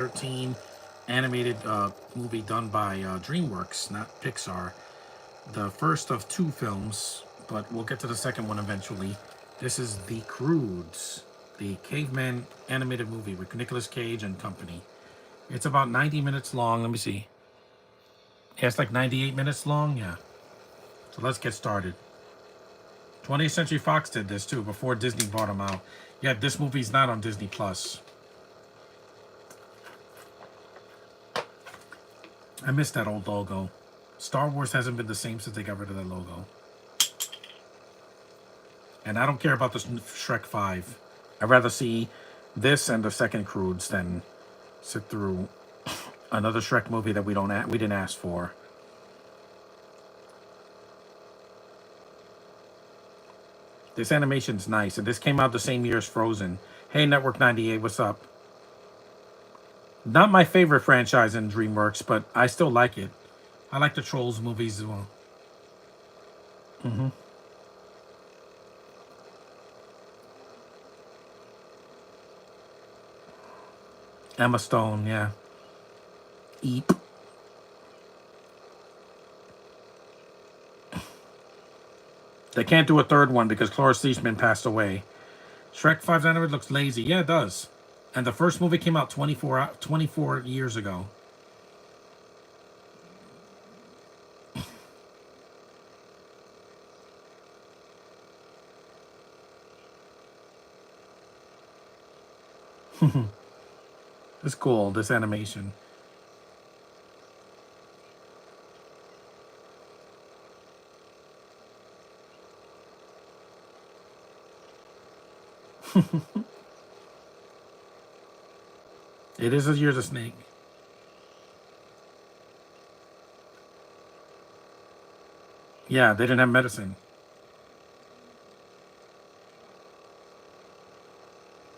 13 animated movie done by DreamWorks, not Pixar. The first of two films, but we'll get to the second one eventually. This is The Croods, the caveman animated movie with Nicolas Cage and company. It's about 90 minutes long. Let me see. Yeah, it's like 98 minutes long. Yeah. So let's get started. 20th Century Fox did this too before Disney bought them out. Yeah, this movie's not on Disney Plus. I miss that old logo. Star Wars hasn't been the same since they got rid of that logo. And I don't care about this Shrek 5. I'd rather see this and the second Croods than sit through another Shrek movie that we didn't ask for. This animation's nice, and this came out the same year as Frozen. Hey, Network 98, what's up? Not my favorite franchise in DreamWorks, but I still like it. I like the Trolls movies as well. Emma Stone, yeah. Eep. They can't do a third one because Cloris Leachman passed away. Shrek 5's animated looks lazy. Yeah, it does. And the first movie came out 24 years ago. It's cool, this animation. It is a Year of the Snake. Yeah, they didn't have medicine.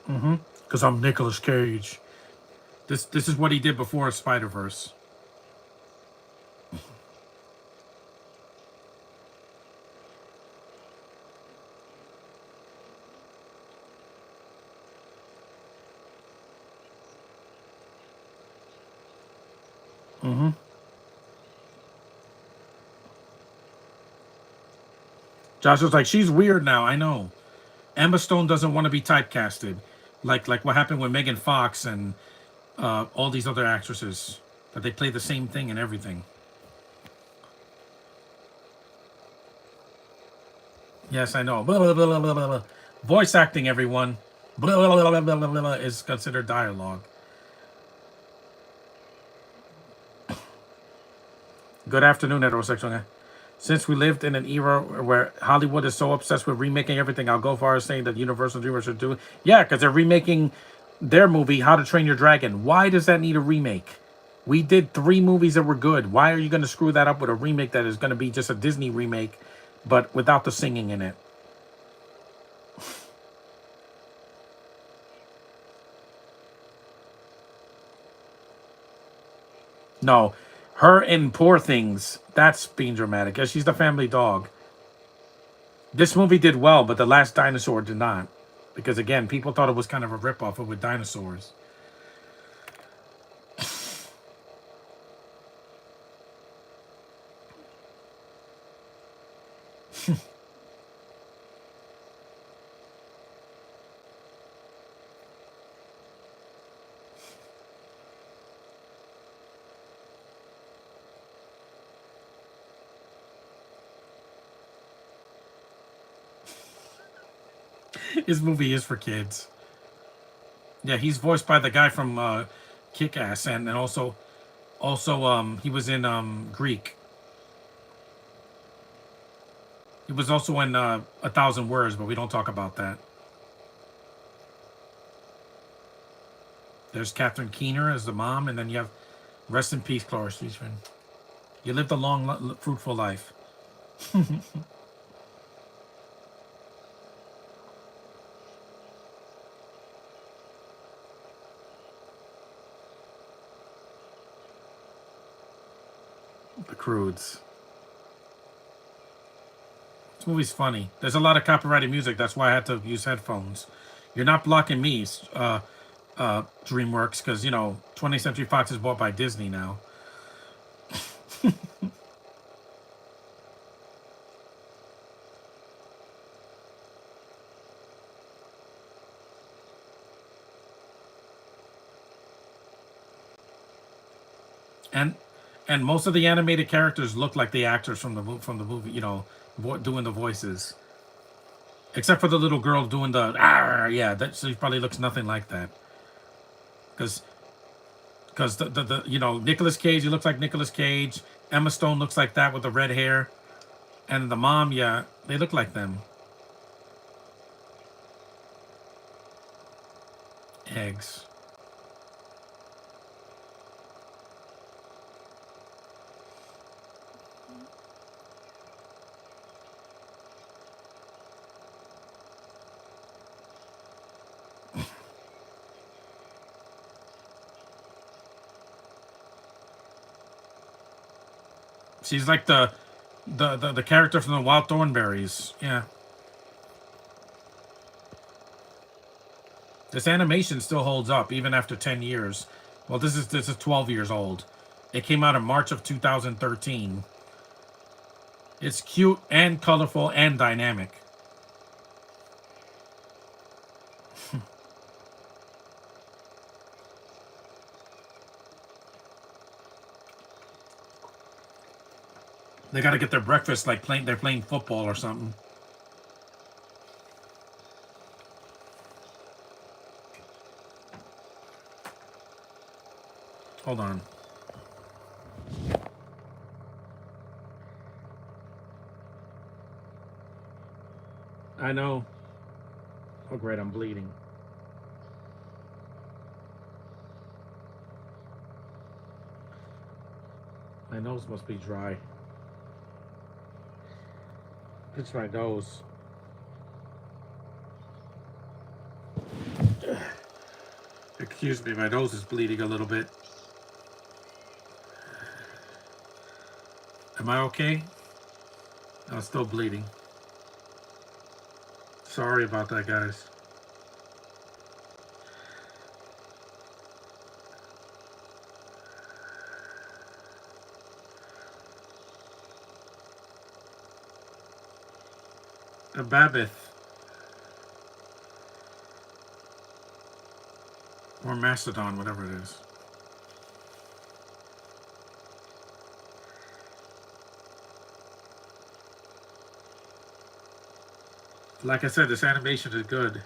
Because I'm Nicolas Cage. This is what he did before Spider-Verse. Josh was like, she's weird now. I know. Emma Stone doesn't want to be typecasted, like what happened with Megan Fox and all these other actresses. That they play the same thing and everything. Yes, I know. Blah, blah, blah, blah, blah, blah. Voice acting, everyone. Blah, blah, blah, blah, blah, blah, blah, is considered dialogue. Good afternoon, heterosexual guy. Since we lived in an era where Hollywood is so obsessed with remaking everything, I'll go far as saying that Universal Dreamers should do it. Yeah, because they're remaking their movie, How to Train Your Dragon. Why does that need a remake? We did 3 movies that were good. Why are you going to screw that up with a remake that is going to be just a Disney remake, but without the singing in it? No, her in Poor Things, that's being dramatic. Yeah, she's the family dog. This movie did well, but The Last Dinosaur did not. Because again, people thought it was kind of a ripoff of with dinosaurs. His movie is for kids. Yeah, he's voiced by the guy from Kick-Ass, and also he was in Greek. He was also in A Thousand Words, but we don't talk about that. There's Catherine Keener as the mom, and then you have rest in peace, Cloris Leachman. You lived a long, fruitful life. The Croods. This movie's funny. There's a lot of copyrighted music. That's why I had to use headphones. You're not blocking me. DreamWorks, because 20th Century Fox is bought by Disney now. and and most of the animated characters look like the actors from the movie, doing the voices, except for the little girl doing the yeah, that she probably looks nothing like that, because Nicolas Cage, he looks like Nicolas Cage. Emma Stone looks like that with the red hair, and the mom, yeah, they look like them. Eggs. She's like the character from the Wild Thornberries. Yeah. This animation still holds up even after 10 years. Well, this is 12 years old. It came out in March of 2013. It's cute and colorful and dynamic. They got to get their breakfast like they're playing football or something. Hold on. I know. Oh, great, I'm bleeding. My nose must be dry. It's my nose. Excuse me, my nose is bleeding a little bit. Am I okay? I'm still bleeding. Sorry about that, guys. A Babbitt or Mastodon, whatever it is. Like I said, this animation is good.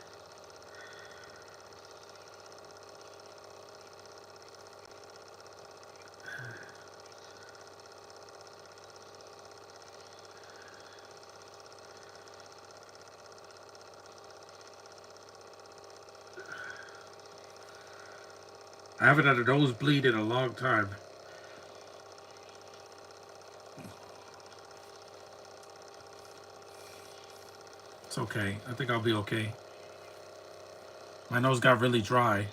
I haven't had a nosebleed in a long time. It's okay. I think I'll be okay. My nose got really dry.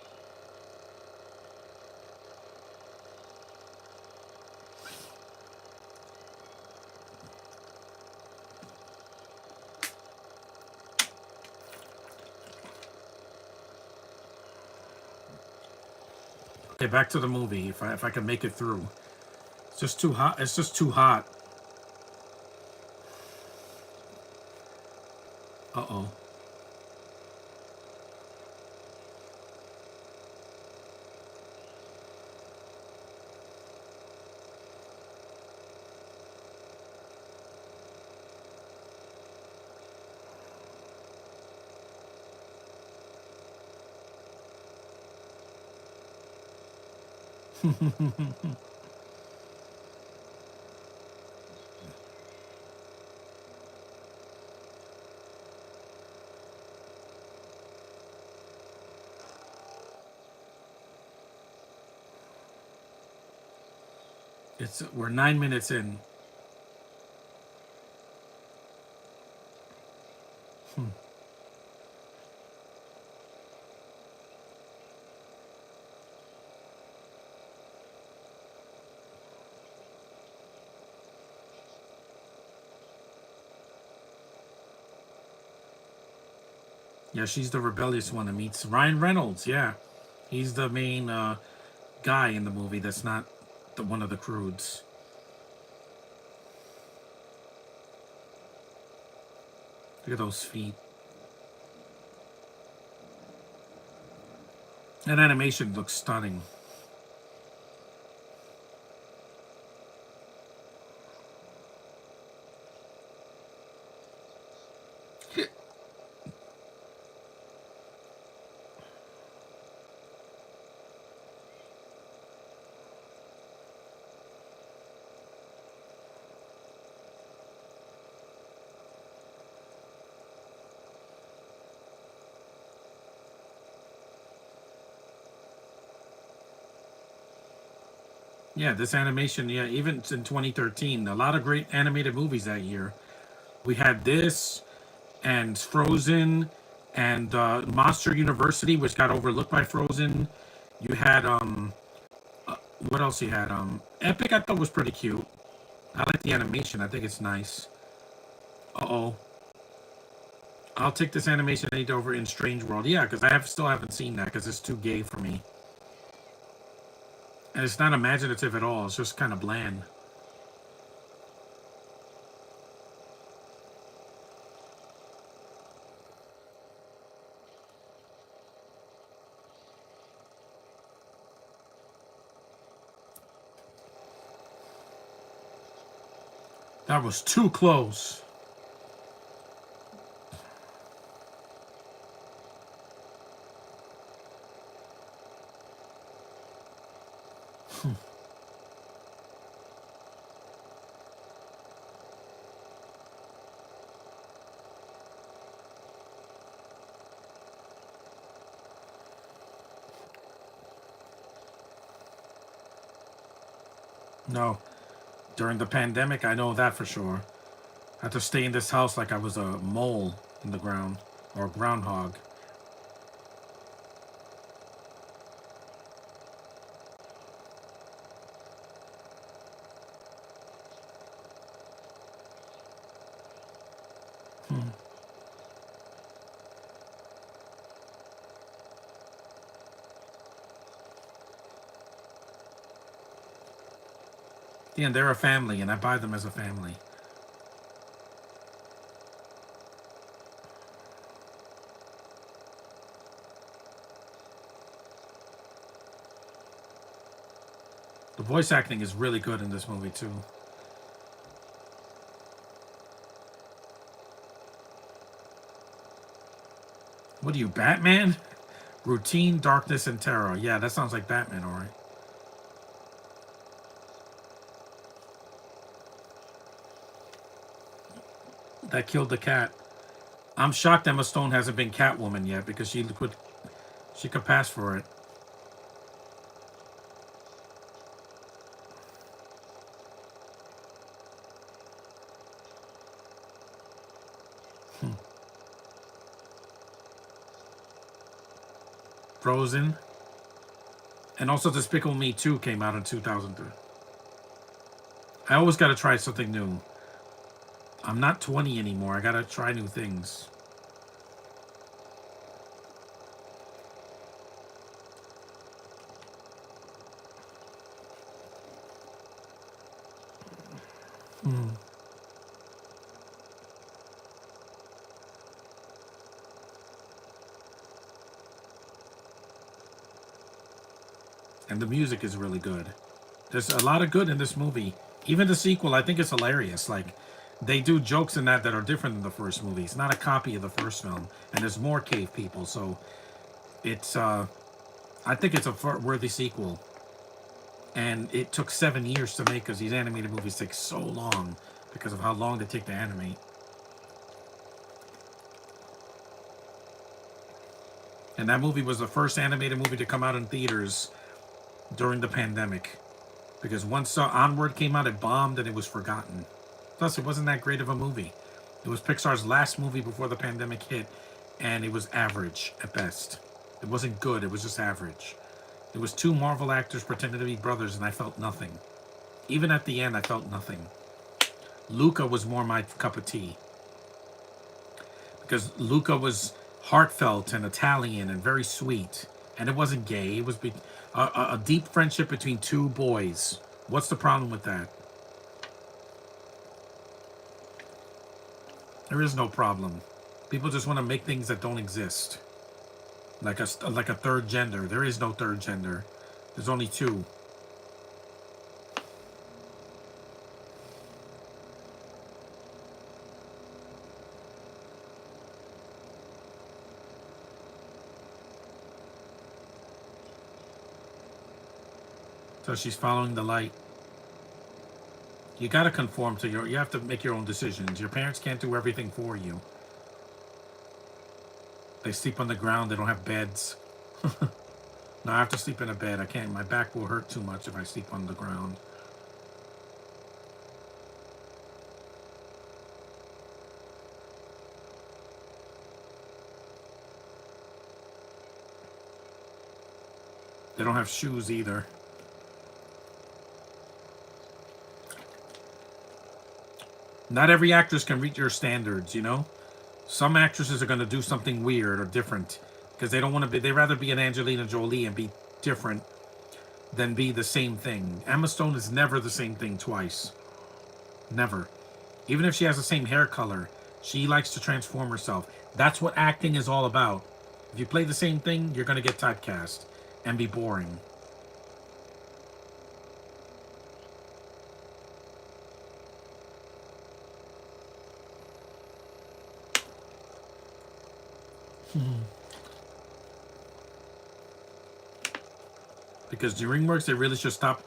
Okay, back to the movie. If I can make it through. It's just too hot. It's just too hot. Uh oh. We're 9 minutes in. Yeah, she's the rebellious one that meets Ryan Reynolds. Yeah, He's the main guy in the movie that's not one of the Croods. Look at those feet. That animation looks stunning. Yeah, this animation, yeah, even in 2013, a lot of great animated movies that year. We had this and Frozen and Monster University, which got overlooked by Frozen. You had what else you had? Epic I thought was pretty cute. I like the animation. I think it's nice. Uh-oh. I'll take this animation aid over in Strange World. Yeah, because I still haven't seen that because it's too gay for me. And it's not imaginative at all. It's just kind of bland. That was too close. No. During the pandemic, I know that for sure. I had to stay in this house like I was a mole in the ground or a groundhog. Yeah, and they're a family, and I buy them as a family. The voice acting is really good in this movie too. What are you, Batman? Routine, darkness, and terror. Yeah, that sounds like Batman, all right. That killed the cat. I'm shocked Emma Stone hasn't been Catwoman yet because she could pass for it. Frozen, and also Despicable Me 2 came out in 2003. I always got to try something new. I'm not 20 anymore. I got to try new things. And the music is really good. There's a lot of good in this movie. Even the sequel, I think it's hilarious. Like, they do jokes in that are different than the first movie. It's not a copy of the first film, and there's more cave people. So it's, I think it's a worthy sequel. And it took 7 years to make because these animated movies take so long because of how long they take to animate. And that movie was the first animated movie to come out in theaters during the pandemic. Because once Onward came out, it bombed and it was forgotten. Plus, it wasn't that great of a movie. It was Pixar's last movie before the pandemic hit, and it was average at best. It wasn't good, it was just average. It was two Marvel actors pretending to be brothers, and I felt nothing. Even at the end, I felt nothing. Luca was more my cup of tea. Because Luca was heartfelt and Italian and very sweet. And it wasn't gay. It was a deep friendship between two boys. What's the problem with that? There is no problem. People just want to make things that don't exist. Like a third gender. There is no third gender. There's only two. So she's following the light. You got to conform to you have to make your own decisions. Your parents can't do everything for you. They sleep on the ground. They don't have beds. No, I have to sleep in a bed. I can't. My back will hurt too much if I sleep on the ground. They don't have shoes either. Not every actress can reach your standards, you know? Some actresses are going to do something weird or different because they don't want to be, they rather be an Angelina Jolie and be different than be the same thing. Emma Stone is never the same thing twice. Never. Even if she has the same hair color, she likes to transform herself. That's what acting is all about. If you play the same thing, you're going to get typecast and be boring. Because DreamWorks, they really should stop.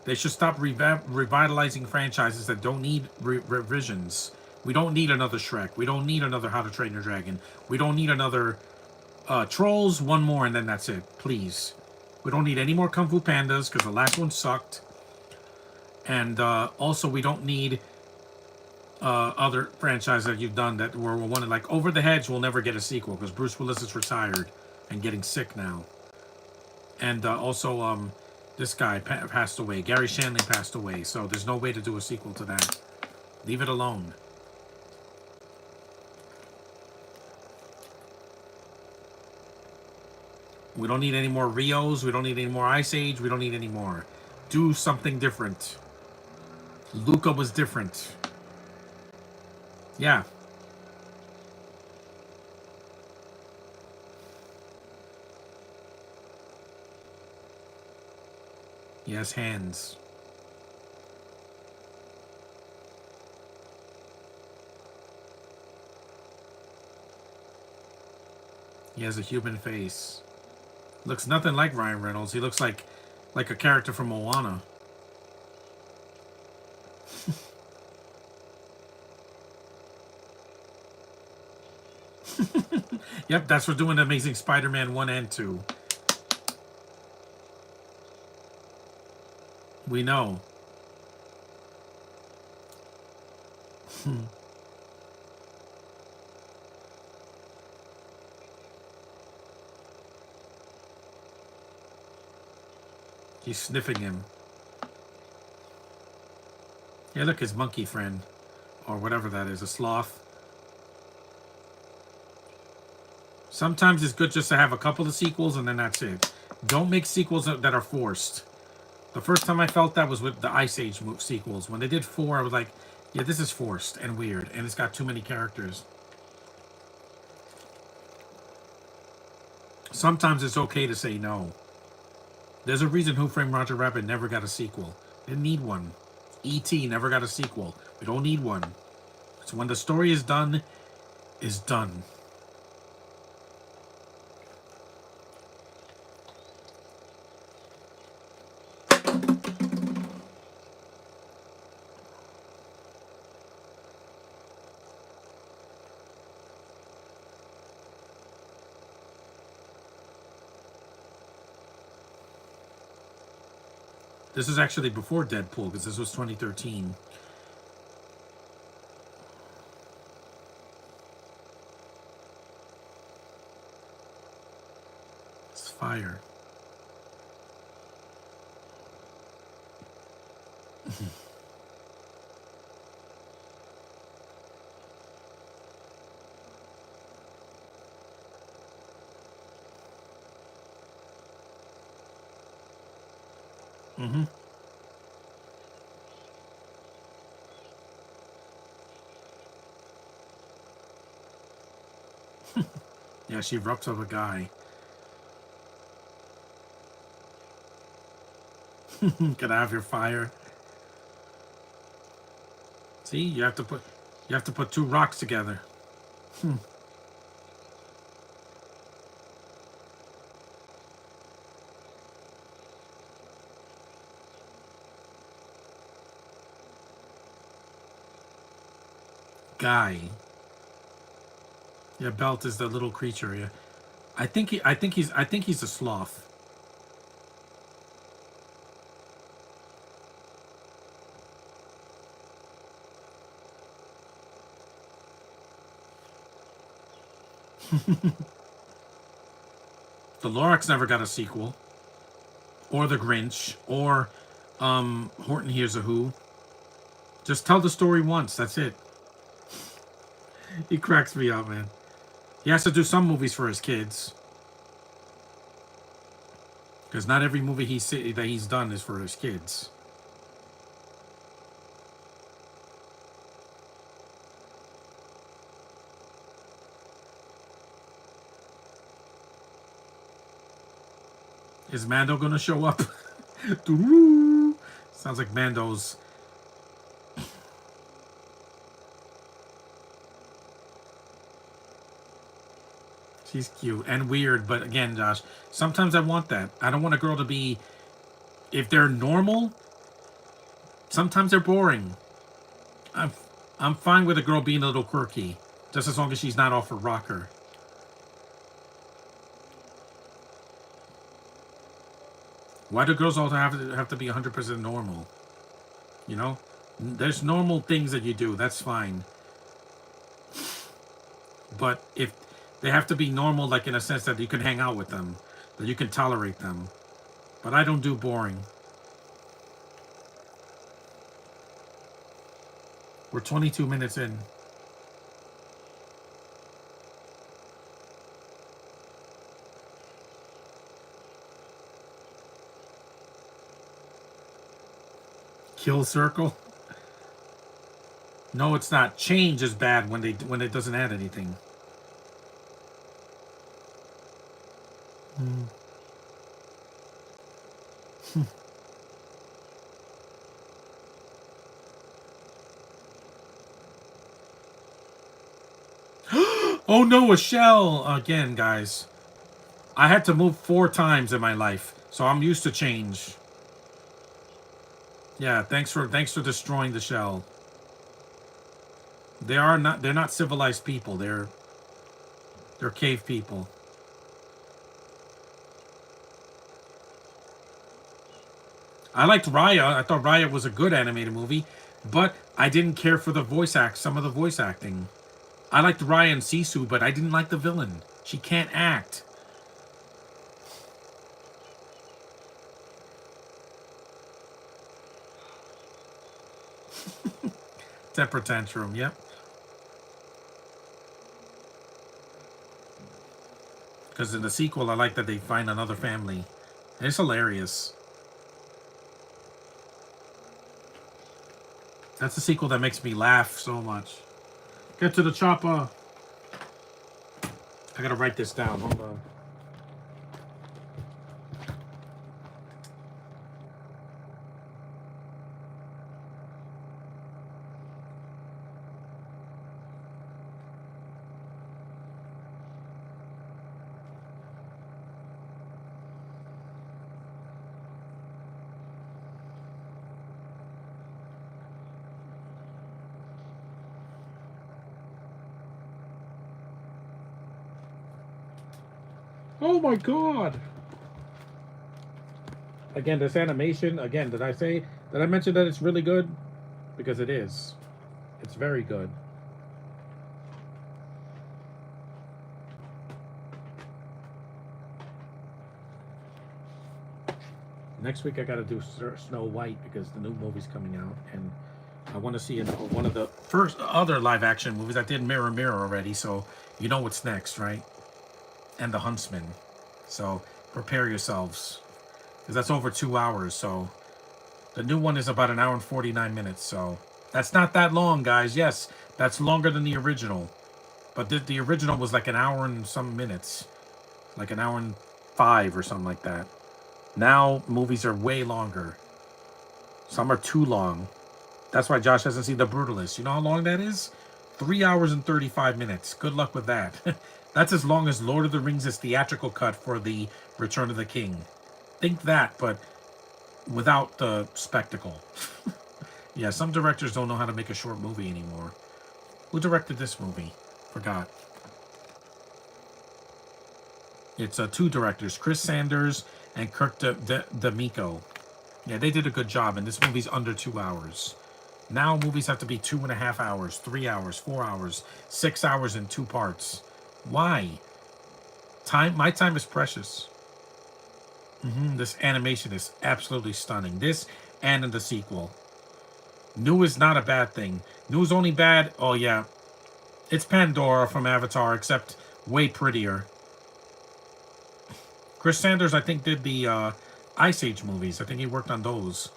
They should stop revitalizing franchises that don't need revisions. We don't need another Shrek. We don't need another How to Train Your Dragon. We don't need another Trolls. One more, and then that's it. Please. We don't need any more Kung Fu Pandas because the last one sucked. And also, we don't need other franchises that you've done that were one like Over the Hedge will never get a sequel because Bruce Willis is retired and getting sick now. And also, this guy passed away. Gary Shandling passed away. So there's no way to do a sequel to that. Leave it alone. We don't need any more Rios. We don't need any more Ice Age. We don't need any more. Do something different. Luca was different. Yeah. He has hands. He has a human face. Looks nothing like Ryan Reynolds. He looks like a character from Moana. Yep, that's for doing Amazing Spider-Man 1 and 2. We know. He's sniffing him. Yeah, look, his monkey friend. Or whatever that is, a sloth. Sometimes it's good just to have a couple of sequels and then that's it. Don't make sequels that are forced. The first time I felt that was with the Ice Age sequels. When they did 4, I was like, yeah, this is forced and weird. And it's got too many characters. Sometimes it's okay to say no. There's a reason Who Framed Roger Rabbit never got a sequel. Didn't need one. E.T. never got a sequel. We don't need one. So when the story is done, is done. This is actually before Deadpool, because this was 2013. It's fire. Mm-hmm. Yeah, she erupts of a guy. Can I have your fire? See, you have to put two rocks together. Guy. Yeah, Belt is the little creature. Yeah, I think he's a sloth. The Lorax never got a sequel, or the Grinch, or Horton Hears a Who. Just tell the story once. That's it. He cracks me up, man. He has to do some movies for his kids, because not every movie that he's done is for his kids. Is Mando gonna show up? Sounds like Mando's. She's cute and weird, but again, Josh, sometimes I want that. I don't want a girl to be. If they're normal, sometimes they're boring. I'm I'm fine with a girl being a little quirky, just as long as she's not off her rocker. Why do girls all have to be 100% normal? You know, there's normal things that you do. That's fine. But if they have to be normal, like in a sense that you can hang out with them, that you can tolerate them. But I don't do boring. We're 22 minutes in. Kill circle? No, it's not. Change is bad when it doesn't add anything. Mm. Oh no, a shell again, guys. I had to move 4 times in my life, so I'm used to change. Yeah, thanks for destroying the shell. They're not civilized people. They're cave people. I liked Raya. I thought Raya was a good animated movie, but I didn't care for some of the voice acting. I liked Raya and Sisu, but I didn't like the villain. She can't act. Temper tantrum. Yep. Because in the sequel, I like that they find another family. It's hilarious. That's the sequel that makes me laugh so much. Get to the chopper. I gotta write this down. Hold on. Oh my god! Again, this animation. Again, did I mention that it's really good? Because it is. It's very good. Next week I gotta do Snow White because the new movie's coming out, and I want to see one of the first other live action movies. I did Mirror Mirror already, so you know what's next, right? And The Huntsman. So prepare yourselves, because that's over 2 hours. So The new one is about an hour and 49 minutes, so that's not that long, guys. Yes, that's longer than the original. But the original was like an hour and some minutes. Like an hour and five or something like that. Now, movies are way longer. Some are too long. That's why Josh hasn't seen The Brutalist. You know how long that is? 3 hours and 35 minutes. Good luck with that. That's as long as Lord of the Rings' theatrical cut for the Return of the King. Think that, but without the spectacle. Yeah, some directors don't know how to make a short movie anymore. Who directed this movie? Forgot. It's two directors, Chris Sanders and Kirk D'Amico. Yeah, they did a good job, and this movie's under 2 hours. Now movies have to be 2.5 hours, 3 hours, 4 hours, 6 hours in two parts. Why? My time is precious. This animation is absolutely stunning. This and in the sequel. New is not a bad thing. New is only bad. Oh yeah, it's Pandora from Avatar, except way prettier. Chris Sanders, I think, did the Ice Age movies. I think he worked on those.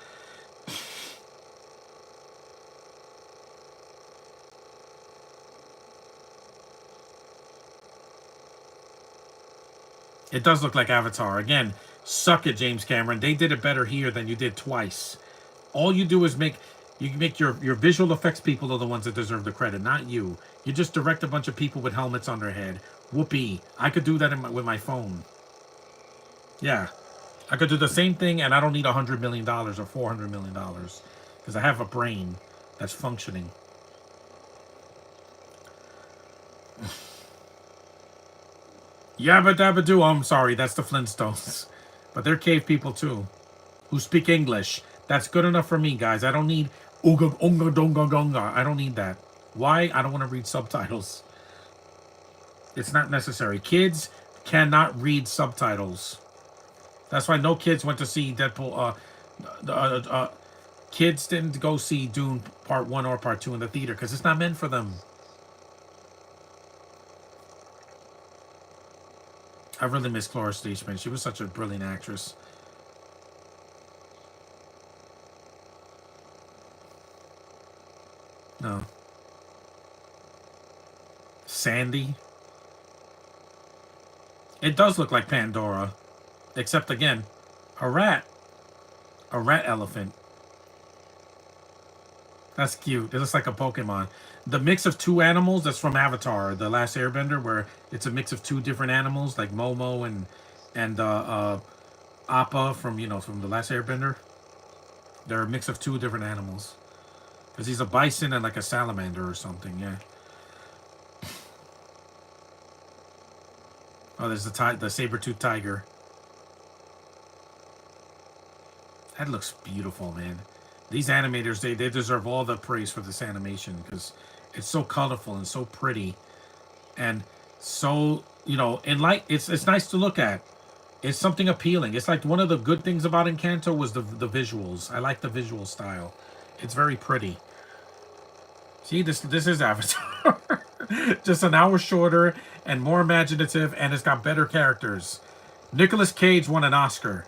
It does look like Avatar. Again, suck it, James Cameron. They did it better here than you did twice. All you do is make your visual effects people are the ones that deserve the credit, not you. You just direct a bunch of people with helmets on their head. Whoopee. I could do that with my phone. Yeah. I could do the same thing, and I don't need $100 million or $400 million because I have a brain that's functioning. Yabba dabba doo. I'm sorry, that's the Flintstones. But they're cave people too, who speak English. That's good enough for me, guys. I don't need ooga unga donga gonga. I don't need that. Why? I don't want to read subtitles. It's not necessary. Kids cannot read subtitles. That's why no kids went to see Deadpool. Kids didn't go see Dune Part 1 or Part 2 in the theater because it's not meant for them. I really miss Cloris Leachman. She was such a brilliant actress. No. Sandy. It does look like Pandora. Except, again, a rat. A rat elephant. That's cute. It looks like a Pokemon. The mix of two animals, that's from Avatar, The Last Airbender, where it's a mix of two different animals, like Momo and Appa from The Last Airbender. They're a mix of two different animals. Because he's a bison and like a salamander or something, yeah. Oh, there's the saber-toothed tiger. That looks beautiful, man. These animators, they deserve all the praise for this animation because it's so colorful and so pretty, and so it's nice to look at. It's something appealing. It's like one of the good things about Encanto was the visuals. I like the visual style. It's very pretty. See, this is Avatar. Just an hour shorter and more imaginative, and it's got better characters. Nicolas Cage won an Oscar.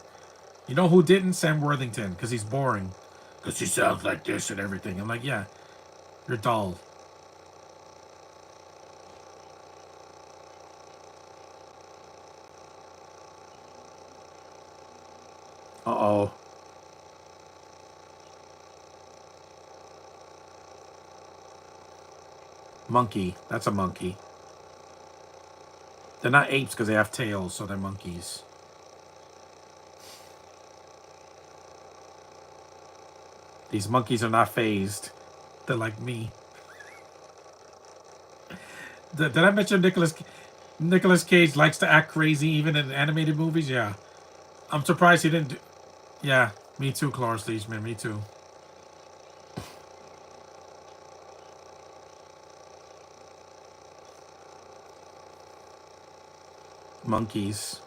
You know who didn't? Sam Worthington, because he's boring. Because he sounds like this and everything. I'm like, yeah, you're dull. Uh-oh. Monkey. That's a monkey. They're not apes because they have tails, so they're monkeys. These monkeys are not phased. They're like me. Did I mention Nicolas Cage likes to act crazy even in animated movies? Yeah. I'm surprised he didn't do... Yeah, me too, Cloris Leachman. Me too. Monkeys.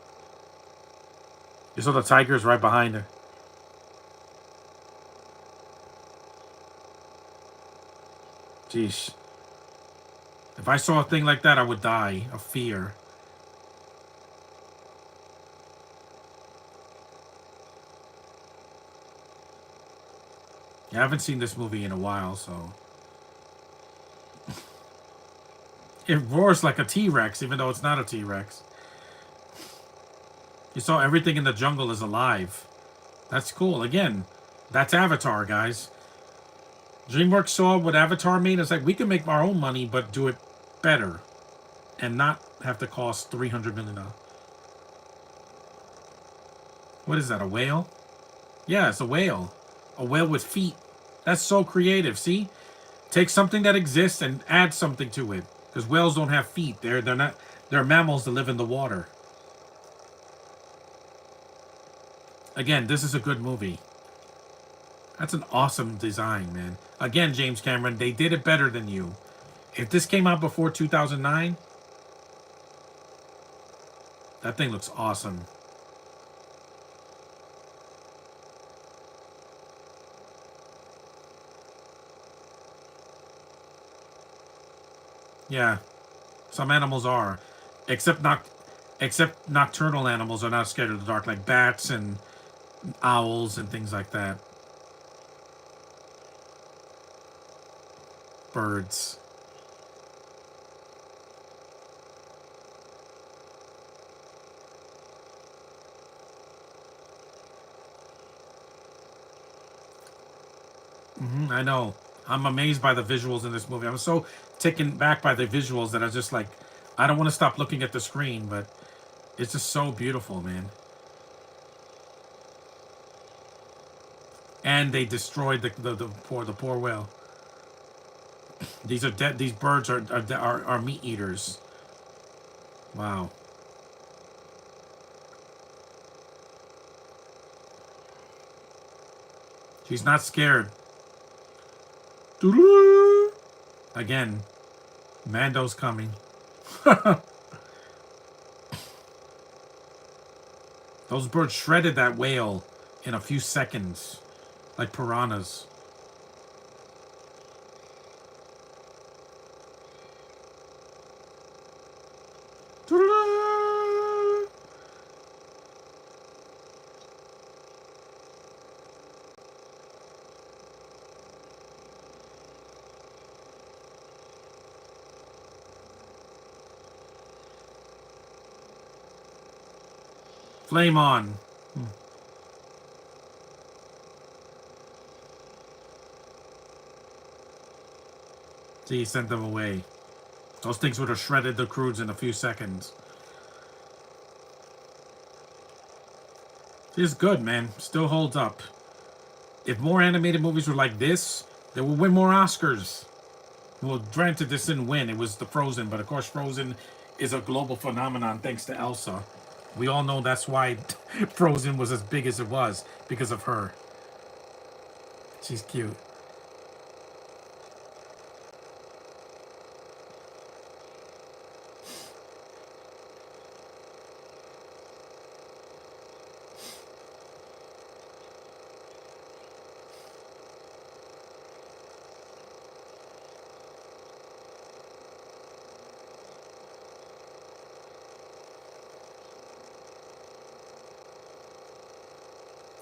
You saw the tigers right behind her. Jeez. If I saw a thing like that, I would die of fear. I haven't seen this movie in a while, so it roars like a T-Rex, even though it's not a T-Rex. You saw everything in the jungle is alive. That's cool. Again, that's Avatar, guys. DreamWorks saw what Avatar made. It's like, we can make our own money, but do it better and not have to cost $300 million. What is that, a whale? Yeah, it's a whale. A whale with feet. That's so creative, see? Take something that exists and add something to it. Because whales don't have feet. They're mammals that live in the water. Again, this is a good movie. That's an awesome design, man. Again, James Cameron, they did it better than you. If this came out before 2009, that thing looks awesome. Yeah, some animals are, except not, except nocturnal animals are not scared of the dark, like bats and owls and things like that. Birds. I know. I'm amazed by the visuals in this movie. I'm so taken back by the visuals that I just like. I don't want to stop looking at the screen, but it's just so beautiful, man. And they destroyed the poor whale. These are dead. These birds are meat eaters. Wow. She's not scared. Doo-doo! Again, Mando's coming. Those birds shredded that whale in a few seconds, like piranhas. Doo-doo-doo! Flame on. See, he sent them away. Those things would have shredded the Croods in a few seconds. This is good, man. Still holds up. If more animated movies were like this, they would win more Oscars. Well, granted, this didn't win. It was the Frozen, but of course, Frozen is a global phenomenon thanks to Elsa. We all know that's why Frozen was as big as it was, because of her. She's cute.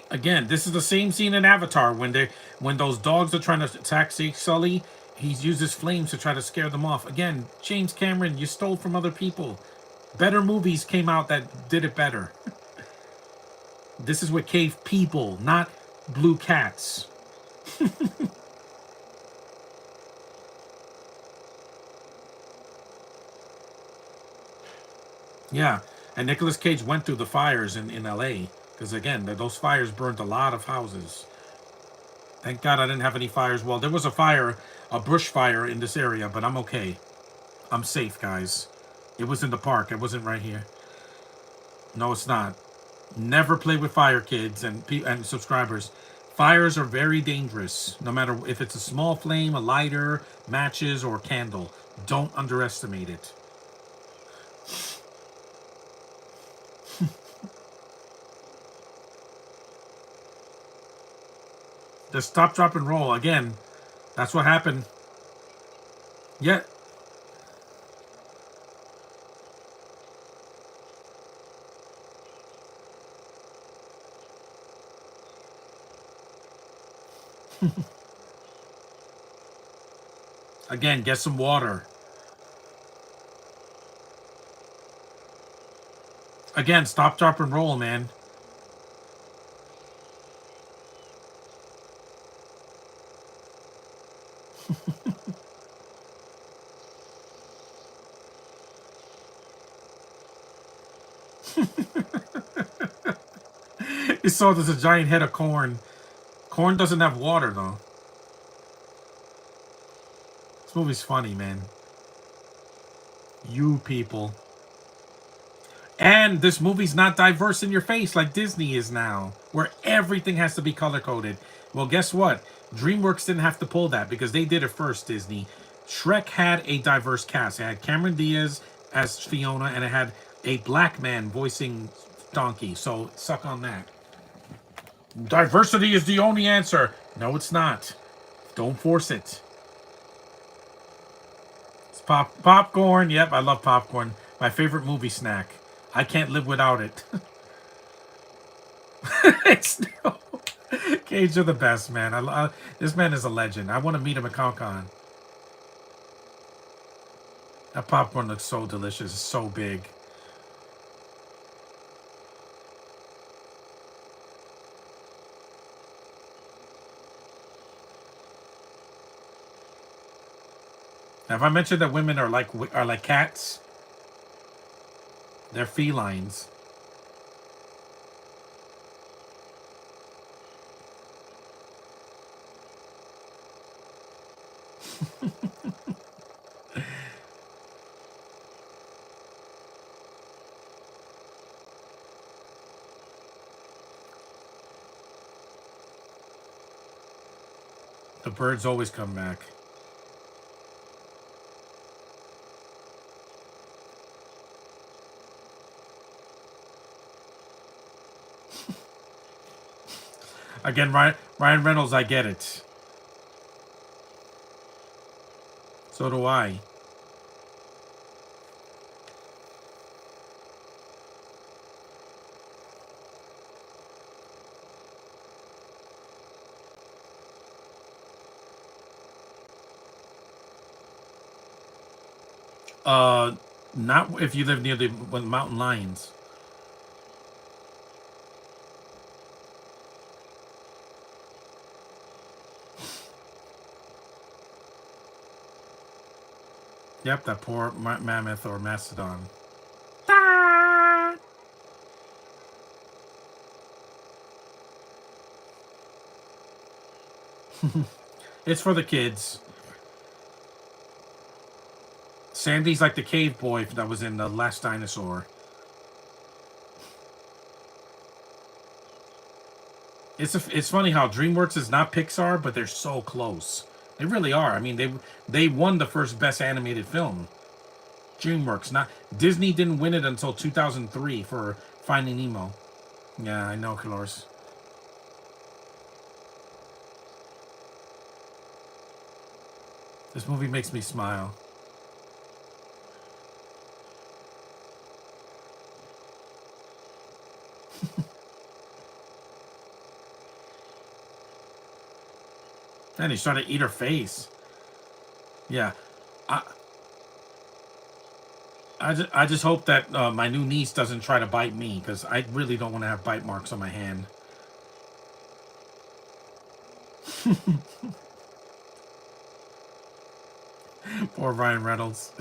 Again, this is the same scene in Avatar when those dogs are trying to attack Sully. He uses flames to try to scare them off. Again, James Cameron, you stole from other people. Better movies came out that did it better. This is what cave people, not blue cats. Yeah, and Nicolas Cage went through the fires in LA because again, those fires burned a lot of houses. Thank God I didn't have any fires. Well, there was a fire, a bush fire in this area, but I'm okay. I'm safe, guys. It was in the park. It wasn't right here. No, it's not. Never play with fire, kids and subscribers. Fires are very dangerous, no matter if it's a small flame, a lighter, matches, or candle. Don't underestimate it. Just stop, drop, and roll. Again, that's what happened. Yeah. Again, get some water. Again, stop, drop, and roll, man. You saw there's a giant head of corn. Corn doesn't have water, though. This movie's funny, man. You people. And this movie's not diverse in your face like Disney is now, where everything has to be color coded. Well, guess what? DreamWorks didn't have to pull that because they did it first, Disney. Shrek had a diverse cast. It had Cameron Diaz as Fiona, and it had a black man voicing Donkey. So suck on that. Diversity is the only answer. No, it's not. Don't force it. It's popcorn. Yep, I love popcorn. My favorite movie snack. I can't live without it. It's no. Cage, you're the best, man. This man is a legend. I want to meet him at Comic Con. That popcorn looks so delicious. It's so big. Have I mentioned that women are like cats? They're felines. The birds always come back. Again, Ryan Reynolds, I get it. So do I. Uh, Not if you live near the mountain lions. Yep, that poor mammoth or mastodon. Ah! It's for the kids. Sandy's like the cave boy that was in The Last Dinosaur. It's funny how DreamWorks is not Pixar, but they're so close. They really are. I mean, they won the first Best Animated Film. DreamWorks, not Disney, didn't win it until 2003 for Finding Nemo. Yeah, I know, Colores. This movie makes me smile. And he's trying to eat her face. Yeah, I I just hope that my new niece doesn't try to bite me because I really don't want to have bite marks on my hand. Poor Ryan Reynolds.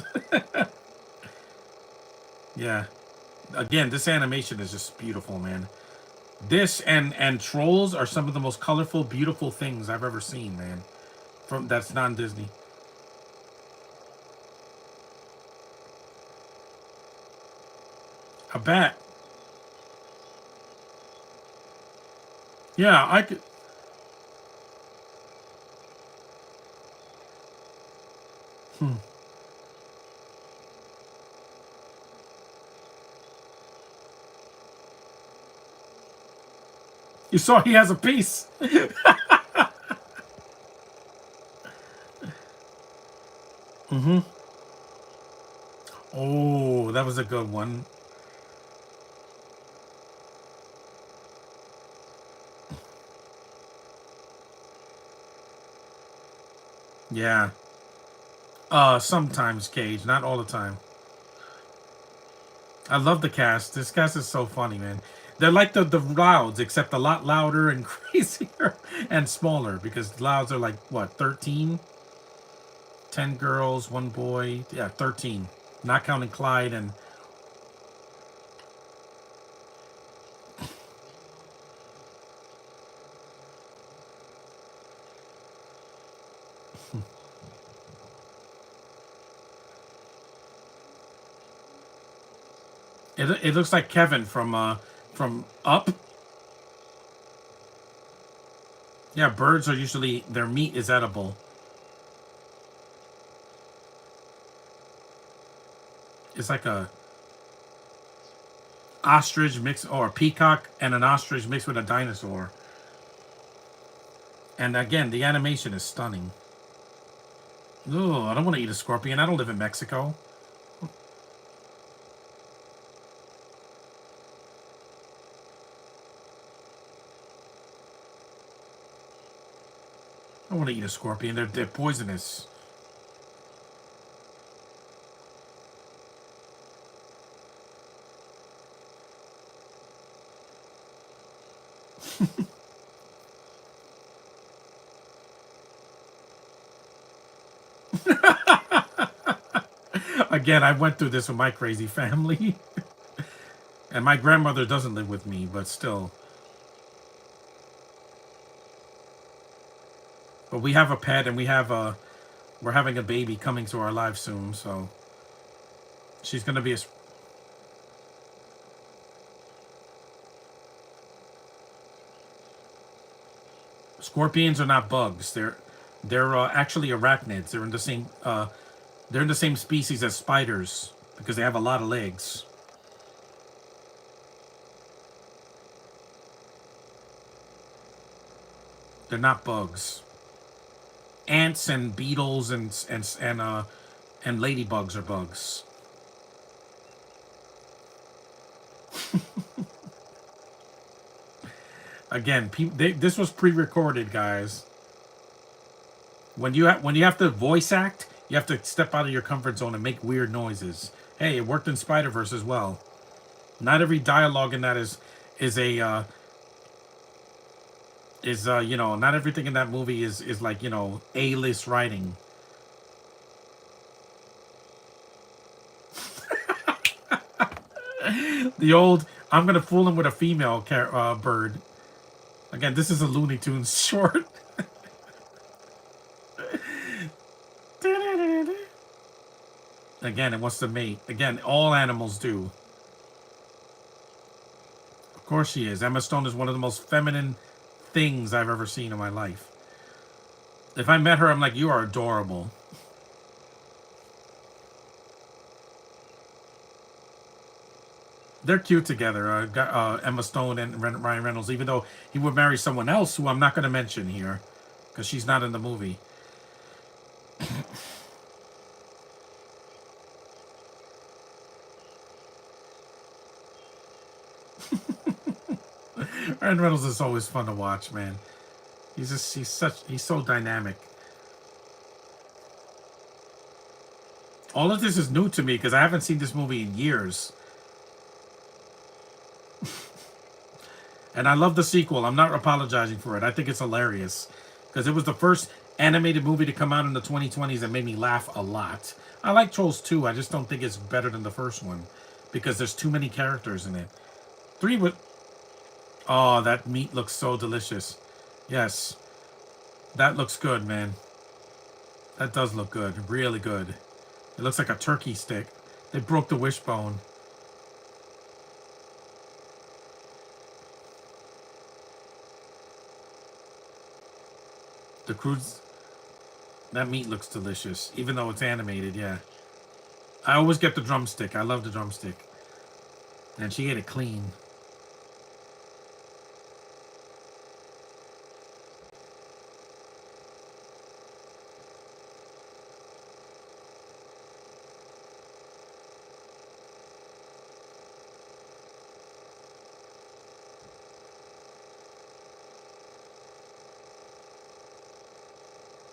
Yeah. Again, this animation is just beautiful, man. This and Trolls are some of the most colorful, beautiful things I've ever seen, man. From that's non Disney. A bat. Yeah, I could. Hmm. You saw he has a piece. Mm-hmm. Oh, that was a good one. Yeah. Sometimes Cage, not all the time. I love the cast. This cast is so funny, man. They're like the Louds, except a lot louder and crazier and smaller because Louds are like what, 13? 10 girls, one boy. Yeah, 13. Not counting Clyde and it looks like Kevin from Up. Yeah, birds are usually their meat is edible. It's like a ostrich mixed or a peacock and an ostrich mixed with a dinosaur. And again, the animation is stunning. Ugh, I don't want to eat a scorpion. I don't live in Mexico. I don't want to eat a scorpion. They're poisonous. Again, I went through this with my crazy family. And my grandmother doesn't live with me, but still. But we have a pet and we're having a baby coming to our lives soon, so she's gonna be a scorpions are not bugs. They're actually arachnids. They're in the same species as spiders because they have a lot of legs. They're not bugs. Ants and beetles and ladybugs are bugs. Again, this was pre-recorded, guys. When you have to voice act, you have to step out of your comfort zone and make weird noises. Hey, it worked in Spider Verse as well. Not every dialogue in that is a you know, not everything in that movie is like, you know, A-list writing. The old I'm gonna fool him with a female bird. Again, this is a Looney Tunes short. Again, it wants to mate. Again, all animals do. Of course she is. Emma Stone is one of the most feminine things I've ever seen in my life. If I met her, I'm like, you are adorable. They're cute together, Emma Stone and Ryan Reynolds, even though he would marry someone else who I'm not going to mention here because she's not in the movie. Ryan Reynolds is always fun to watch, man. He's so dynamic. All of this is new to me because I haven't seen this movie in years. And I love the sequel. I'm not apologizing for it. I think it's hilarious because it was the first animated movie to come out in the 2020s that made me laugh a lot. I like Trolls 2. I just don't think it's better than the first one because there's too many characters in it. 3 would. Oh, that meat looks so delicious. Yes, that looks good, man. That does look good. Really good. It looks like a turkey stick. They broke the wishbone. The Croods. That meat looks delicious, even though it's animated, yeah. I always get the drumstick. I love the drumstick. And she ate it clean.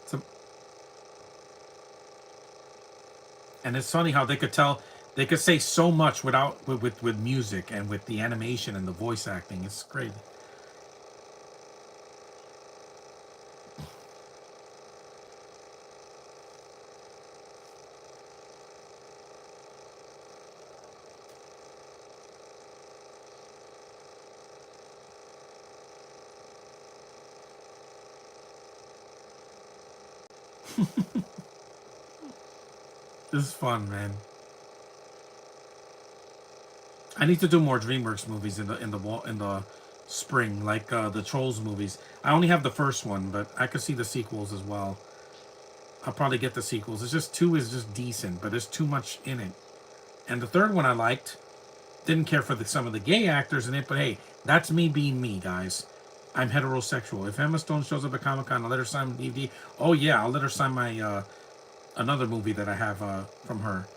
So, And it's funny how they could tell, they could say so much without with music and with the animation and the voice acting. It's great. This is fun, man. I need to do more DreamWorks movies in the spring, like the Trolls movies. I only have the first one, but I could see the sequels as well. I'll probably get the sequels. It's just two is just decent, but there's too much in it. And the third one I liked. Didn't care for some of the gay actors in it, but hey, that's me being me, guys. I'm heterosexual. If Emma Stone shows up at Comic Con, I'll let her sign my DVD. Oh yeah, I'll let her sign my another movie that I have from her.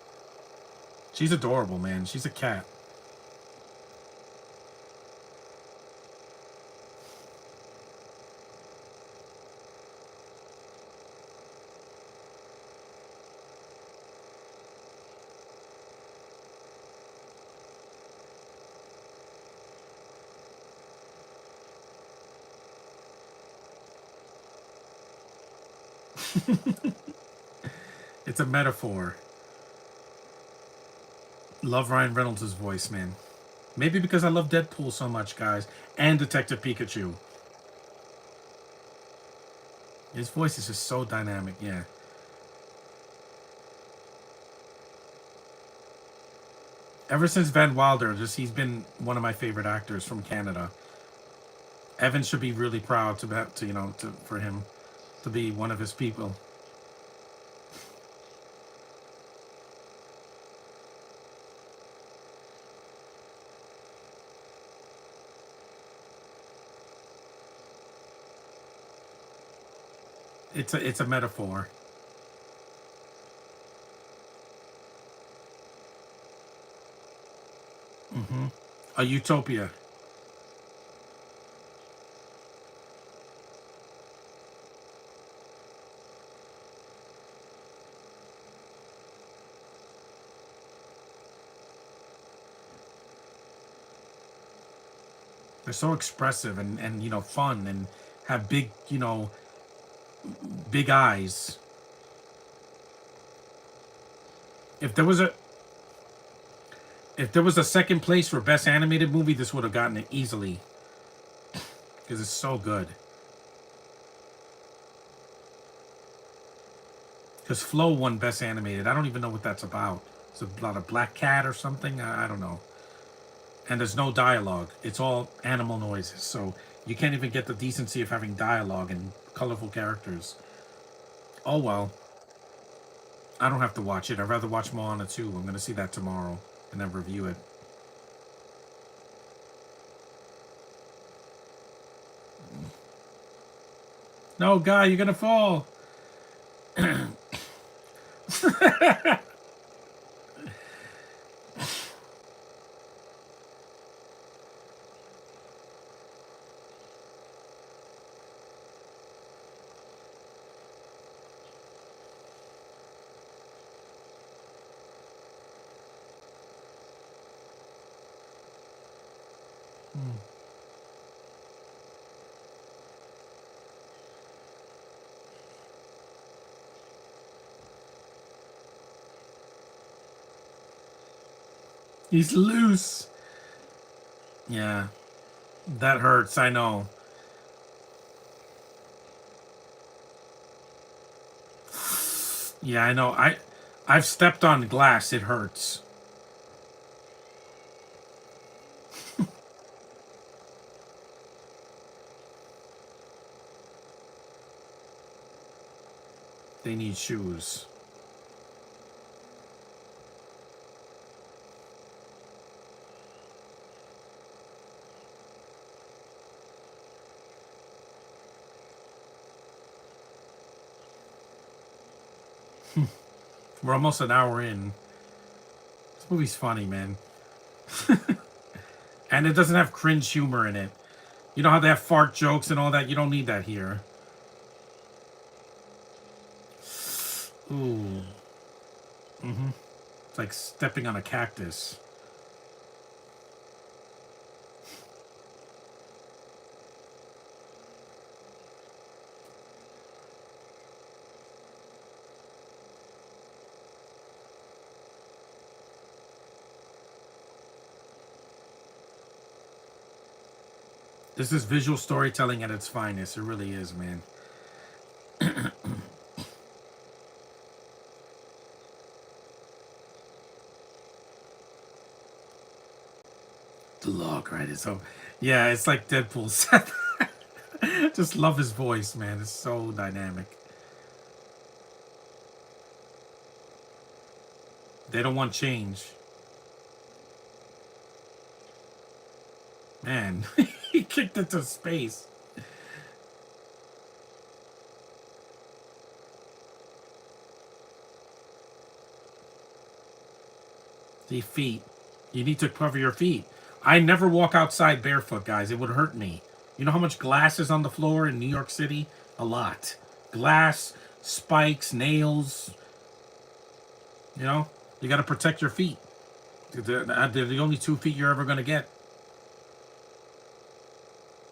She's adorable, man. She's a cat. It's a metaphor. Love Ryan Reynolds' voice, man. Maybe because I love Deadpool so much, guys, and Detective Pikachu. His voice is just so dynamic. Yeah. Ever since Van Wilder, just he's been one of my favorite actors from Canada. Evan should be really proud to for him to be one of his people. It's a metaphor. Hmm. A utopia. They're so expressive and fun and have big eyes. If there was a if there was a second place for best animated movie, this would have gotten it easily because it's so good. Because Flow won best animated. I don't even know what that's about. It's a lot of black cat or something. I don't know. And there's no dialogue. It's all animal noises. So you can't even get the decency of having dialogue and colorful characters. Oh well. I don't have to watch it. I'd rather watch Moana 2. I'm going to see that tomorrow and then review it. No, guy, you're going to fall. He's loose. Yeah, that hurts. I know. Yeah, I know. I've stepped on glass. It hurts. They need shoes. We're almost an hour in. This movie's funny, man. And it doesn't have cringe humor in it. You know how they have fart jokes and all that? You don't need that here. Ooh. It's like stepping on a cactus. This is visual storytelling at its finest. It really is, man. The log, right? So, yeah, it's like Deadpool said. Just love his voice, man. It's so dynamic. They don't want change. Man, he kicked it to space. The feet. You need to cover your feet. I never walk outside barefoot, guys. It would hurt me. You know how much glass is on the floor in New York City? A lot. Glass, spikes, nails. You know? You got to protect your feet. They're the only 2 feet you're ever going to get.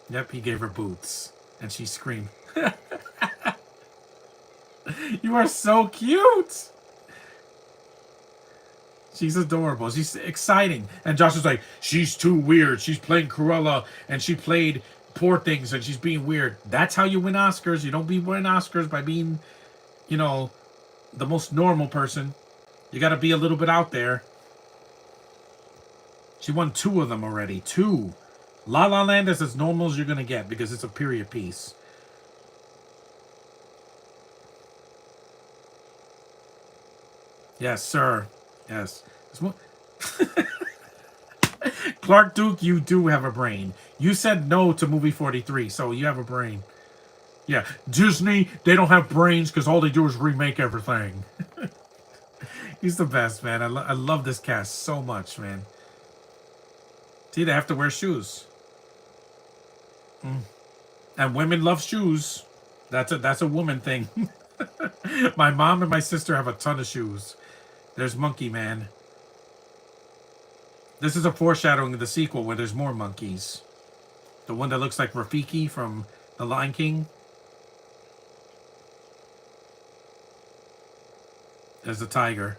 Yep, he gave her boots. And she screamed. You are so cute! She's adorable. She's exciting. And Josh is like, she's too weird. She's playing Cruella and she played Poor Things and she's being weird. That's how you win Oscars. You don't win Oscars by being, you know, the most normal person. You got to be a little bit out there. She won 2 of them already. 2. La La Land is as normal as you're going to get because it's a period piece. Yes, sir. Yes. Clark Duke, you do have a brain. You said no to movie 43, so you have a brain. Yeah, Disney, they don't have brains because all they do is remake everything. He's the best, man. I love this cast so much, man. See, they have to wear shoes. And women love shoes. That's a woman thing. My mom and my sister have a ton of shoes. There's Monkey Man. This is a foreshadowing of the sequel where there's more monkeys. The one that looks like Rafiki from The Lion King. There's the tiger.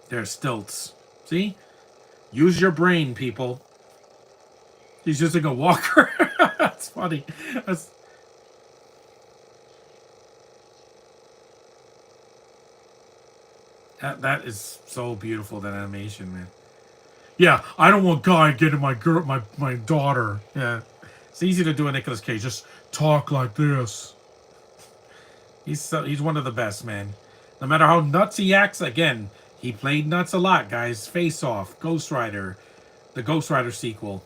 There's stilts. See? Use your brain, people. He's using a walker. That's funny. That is so beautiful, that animation, man. Yeah, I don't want Guy getting my daughter. Yeah. It's easy to do a Nicolas Cage. Just talk like this. He's one of the best, man. No matter how nuts he acts, again, he played nuts a lot, guys. Face Off, Ghost Rider, the Ghost Rider sequel.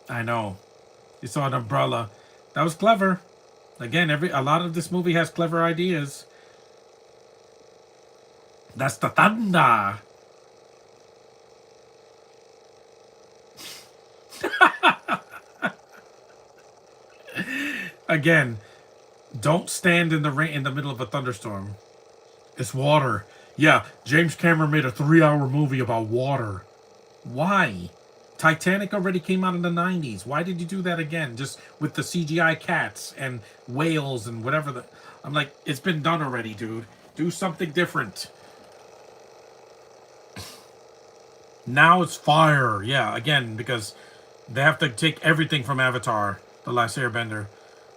I know. You saw an umbrella. That was clever. Again, a lot of this movie has clever ideas. That's the thunder. Again, don't stand in the rain in the middle of a thunderstorm. It's water. Yeah, James Cameron made a 3-hour movie about water. Why? Titanic already came out in the 90s. Why did you do that again? Just with the CGI cats and whales and whatever the... I'm like, it's been done already, dude. Do something different. Now it's fire. Yeah, again, because they have to take everything from Avatar, The Last Airbender.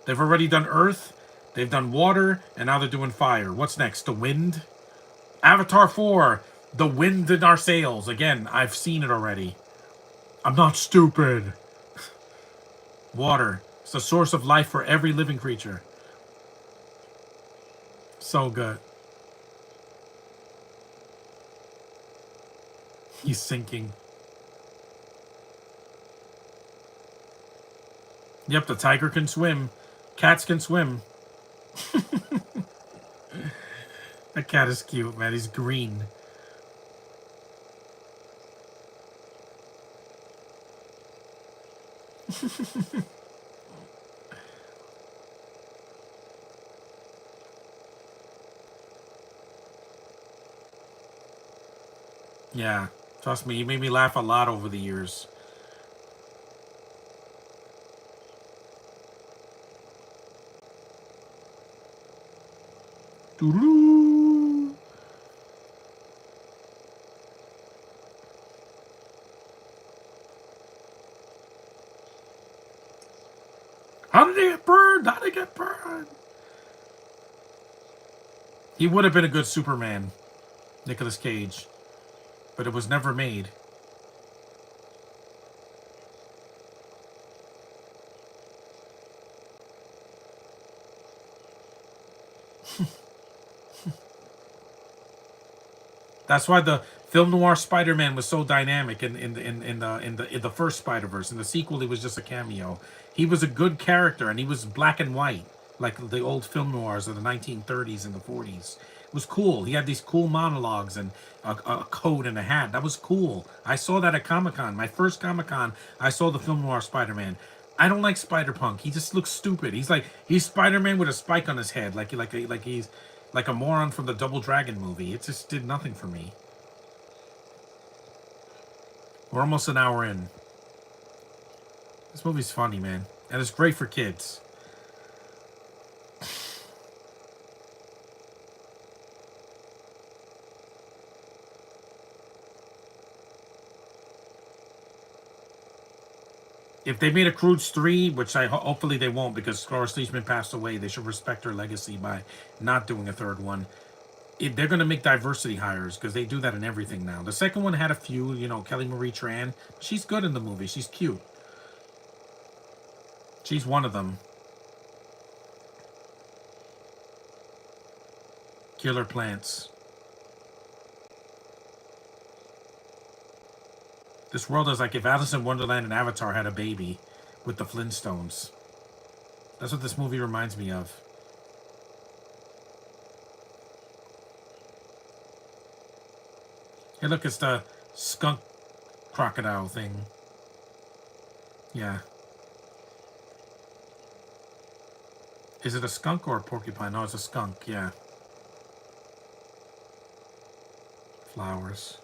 They've already done Earth, they've done water, and now they're doing fire. What's next? The wind? Avatar 4, the wind in our sails. Again, I've seen it already. I'm not stupid. Water. It's the source of life for every living creature. So good. He's sinking. Yep, the tiger can swim. Cats can swim. That cat is cute, man. He's green. Yeah, trust me, he made me laugh a lot over the years. Doo-doo. How did he get burned? How did he get burned? He would have been a good Superman, Nicolas Cage, but it was never made. That's why the film noir Spider-Man was so dynamic in the first Spider-Verse. In the sequel, he was just a cameo. He was a good character, and he was black and white, like the old film noirs of the 1930s and the 40s. It was cool. He had these cool monologues and a coat and a hat. That was cool. I saw that at Comic-Con. My first Comic-Con, I saw the film noir Spider-Man. I don't like Spider-Punk. He just looks stupid. He's Spider-Man with a spike on his head, like he's like a moron from the Double Dragon movie. It just did nothing for me. We're almost an hour in. This movie's funny, man. And it's great for kids. If they made a Croods 3, which hopefully they won't because Cloris Leachman passed away, they should respect her legacy by not doing a third one. They're going to make diversity hires because they do that in everything now. The second one had a few, Kelly Marie Tran. She's good in the movie. She's cute. She's one of them. Killer Plants. This world is like if Alice in Wonderland and Avatar had a baby with the Flintstones. That's what this movie reminds me of. Hey, look, it's the skunk crocodile thing. Yeah. Is it a skunk or a porcupine? No, it's a skunk, yeah. Flowers.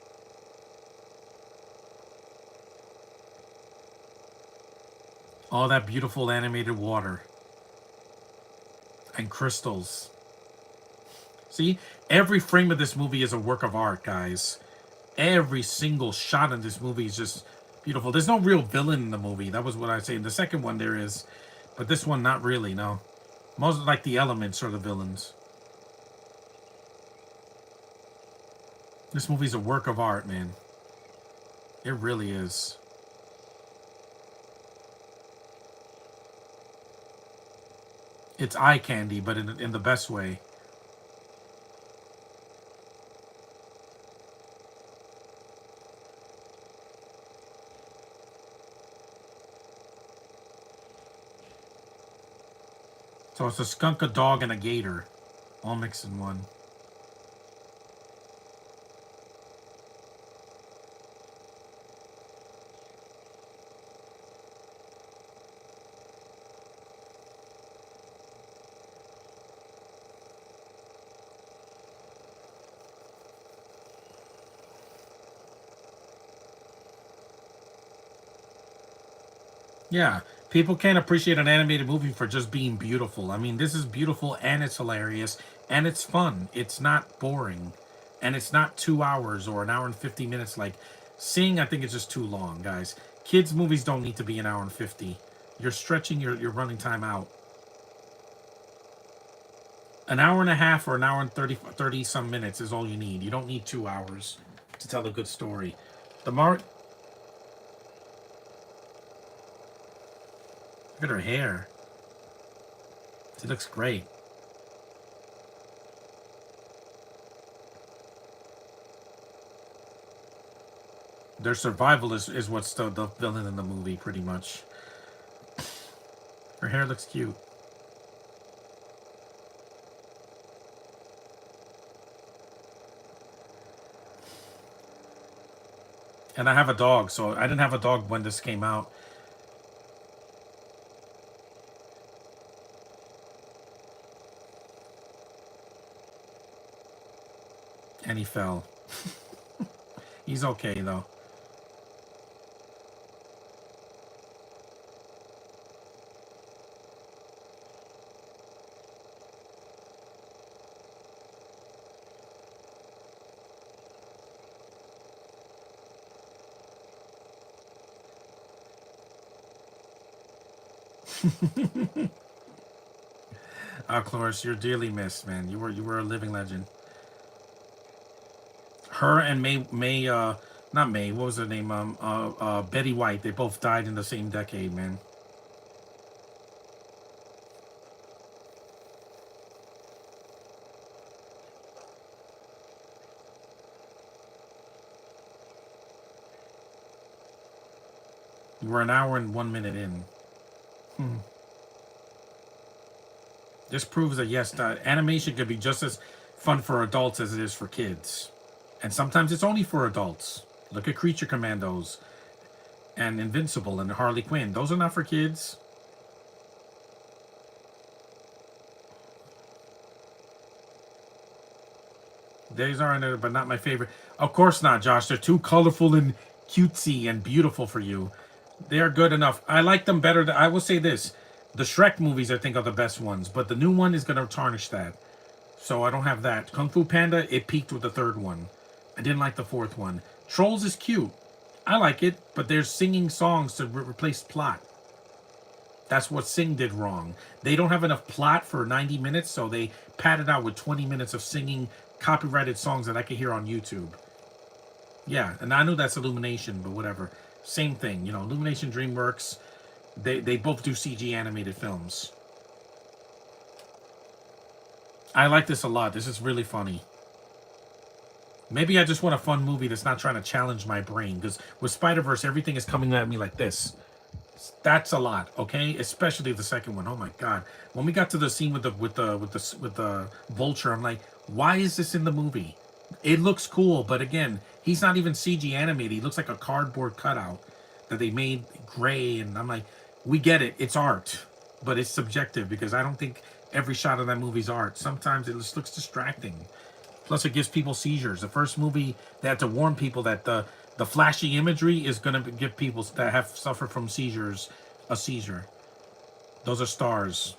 All that beautiful animated water. And crystals. See? Every frame of this movie is a work of art, guys. Every single shot in this movie is just beautiful. There's no real villain in the movie. That was what I say. In the second one there is. But this one, not really, no. Most like the elements are the villains. This movie's a work of art, man. It really is. It's eye candy, but in the best way. So it's a skunk, a dog, and a gator. All mixed in one. Yeah, people can't appreciate an animated movie for just being beautiful. I mean, this is beautiful and it's hilarious and it's fun. It's not boring. And it's not 2 hours or an hour and 50 minutes like Sing, I think it's just too long, guys. Kids' movies don't need to be an hour and 50. You're stretching your running time out. An hour and a half or an hour and 30 some minutes is all you need. You don't need 2 hours to tell a good story. The Mar Look at her hair. It looks great. Their survival is what's the villain in the movie, pretty much. Her hair looks cute. And I have a dog, so I didn't have a dog when this came out. And he fell. He's okay, though. Cloris, you're dearly missed, man. You were a living legend. Her and not May. What was her name? Betty White. They both died in the same decade, man. We're an hour and 1 minute in. This proves that yes, animation could be just as fun for adults as it is for kids, and sometimes it's only for adults. Look at Creature Commandos and Invincible and Harley Quinn. Those are not for kids. These aren't, but not my favorite. Of course not, Josh. They're too colorful and cutesy and beautiful for you. They are good enough. I like them better. I will say this. The Shrek movies, I think, are the best ones. But the new one is going to tarnish that. So I don't have that. Kung Fu Panda, it peaked with the third one. I didn't like the fourth one. Trolls is cute. I like it. But they're singing songs to replace plot. That's what Sing did wrong. They don't have enough plot for 90 minutes, so they padded out with 20 minutes of singing copyrighted songs that I could hear on YouTube. Yeah, and I know that's Illumination, but whatever. Same thing, you know, Illumination, DreamWorks, they both do CG animated films. I like this a lot. This is really funny. Maybe I just want a fun movie that's not trying to challenge my brain, because with Spider-Verse, everything is coming at me like this. That's a lot, okay? Especially the second one. Oh my god! When we got to the scene with the vulture, I'm like, why is this in the movie? It looks cool, but again, he's not even CG animated. He looks like a cardboard cutout that they made gray, and I'm like, we get it. It's art, but it's subjective because I don't think every shot of that movie's art. Sometimes it just looks distracting. Plus, it gives people seizures. The first movie, they had to warn people that the flashy imagery is going to give people that have suffered from seizures a seizure. Those are stars.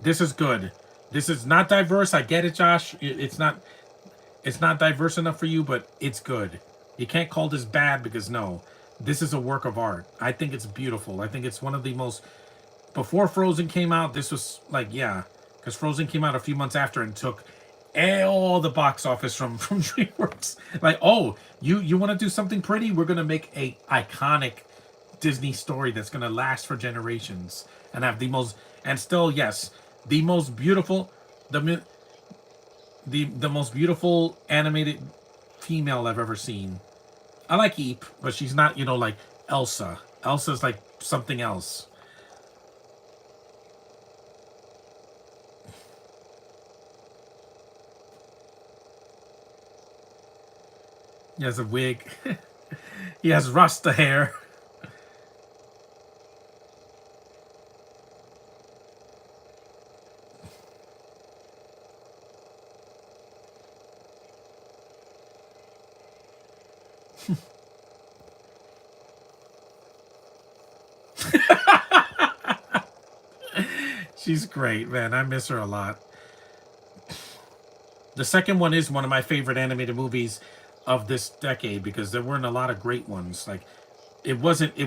This is good. This is not diverse. I get it, Josh. It's not diverse enough for you, but it's good. You can't call this bad because no. This is a work of art. I think it's beautiful. I think it's one of the most. Before Frozen came out, this was like, yeah, because Frozen came out a few months after and took all the box office from DreamWorks. Like, oh, you want to do something pretty? We're gonna make a iconic Disney story that's gonna last for generations and have the most, and still, yes, the most beautiful, the most beautiful animated female I've ever seen. I like Eep, but she's not, like Elsa. Elsa's like something else. He has a wig. He has Rasta hair. She's great, man. I miss her a lot. The second one is one of my favorite animated movies of this decade because there weren't a lot of great ones. Like it wasn't